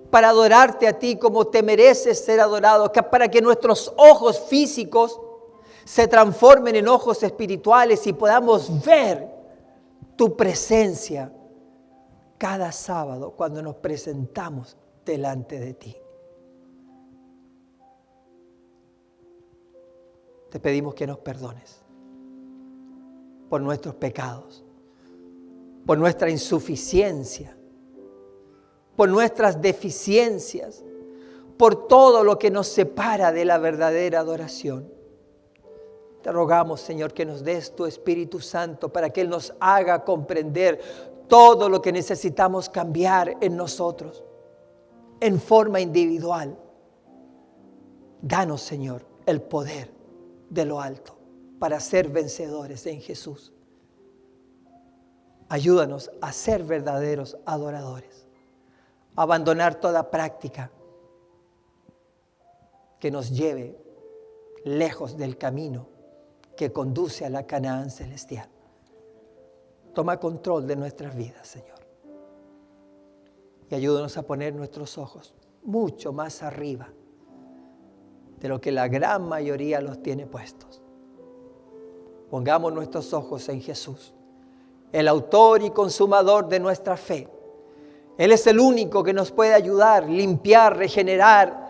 Speaker 1: para adorarte a ti como te mereces ser adorado, para que nuestros ojos físicos se transformen en ojos espirituales y podamos ver tu presencia cada sábado cuando nos presentamos delante de ti. Te pedimos que nos perdones por nuestros pecados, por nuestra insuficiencia, por nuestras deficiencias, por todo lo que nos separa de la verdadera adoración. Te rogamos, Señor, que nos des tu Espíritu Santo para que Él nos haga comprender todo lo que necesitamos cambiar en nosotros, en forma individual. Danos, Señor, el poder de lo alto para ser vencedores en Jesús. Ayúdanos a ser verdaderos adoradores, a abandonar toda práctica que nos lleve lejos del camino que conduce a la Canaán celestial. Toma control de nuestras vidas, Señor. Y ayúdanos a poner nuestros ojos mucho más arriba de lo que la gran mayoría los tiene puestos. Pongamos nuestros ojos en Jesús, el autor y consumador de nuestra fe, Él es el único que nos puede ayudar, limpiar, regenerar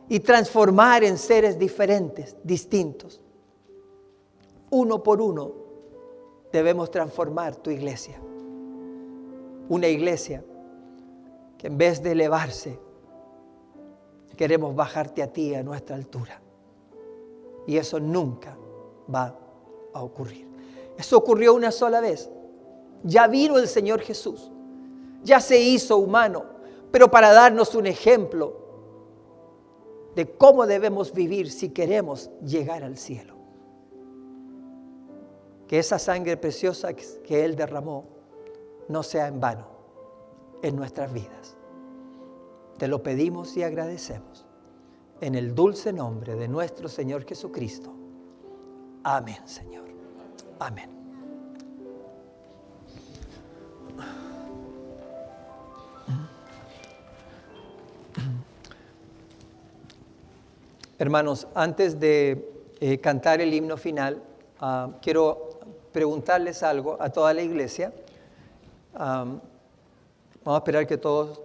Speaker 1: y transformar en seres diferentes, distintos. Uno por uno debemos transformar tu iglesia. Una iglesia que en vez de elevarse, queremos bajarte a ti a nuestra altura. Y eso nunca va a ocurrir. Eso ocurrió una sola vez. Ya vino el Señor Jesús. Ya se hizo humano, pero para darnos un ejemplo de cómo debemos vivir si queremos llegar al cielo. Que esa sangre preciosa que Él derramó no sea en vano en nuestras vidas. Te lo pedimos y agradecemos en el dulce nombre de nuestro Señor Jesucristo. Amén, Señor. Amén. Hermanos, antes de cantar el himno final, quiero preguntarles algo a toda la iglesia. Vamos a esperar que todos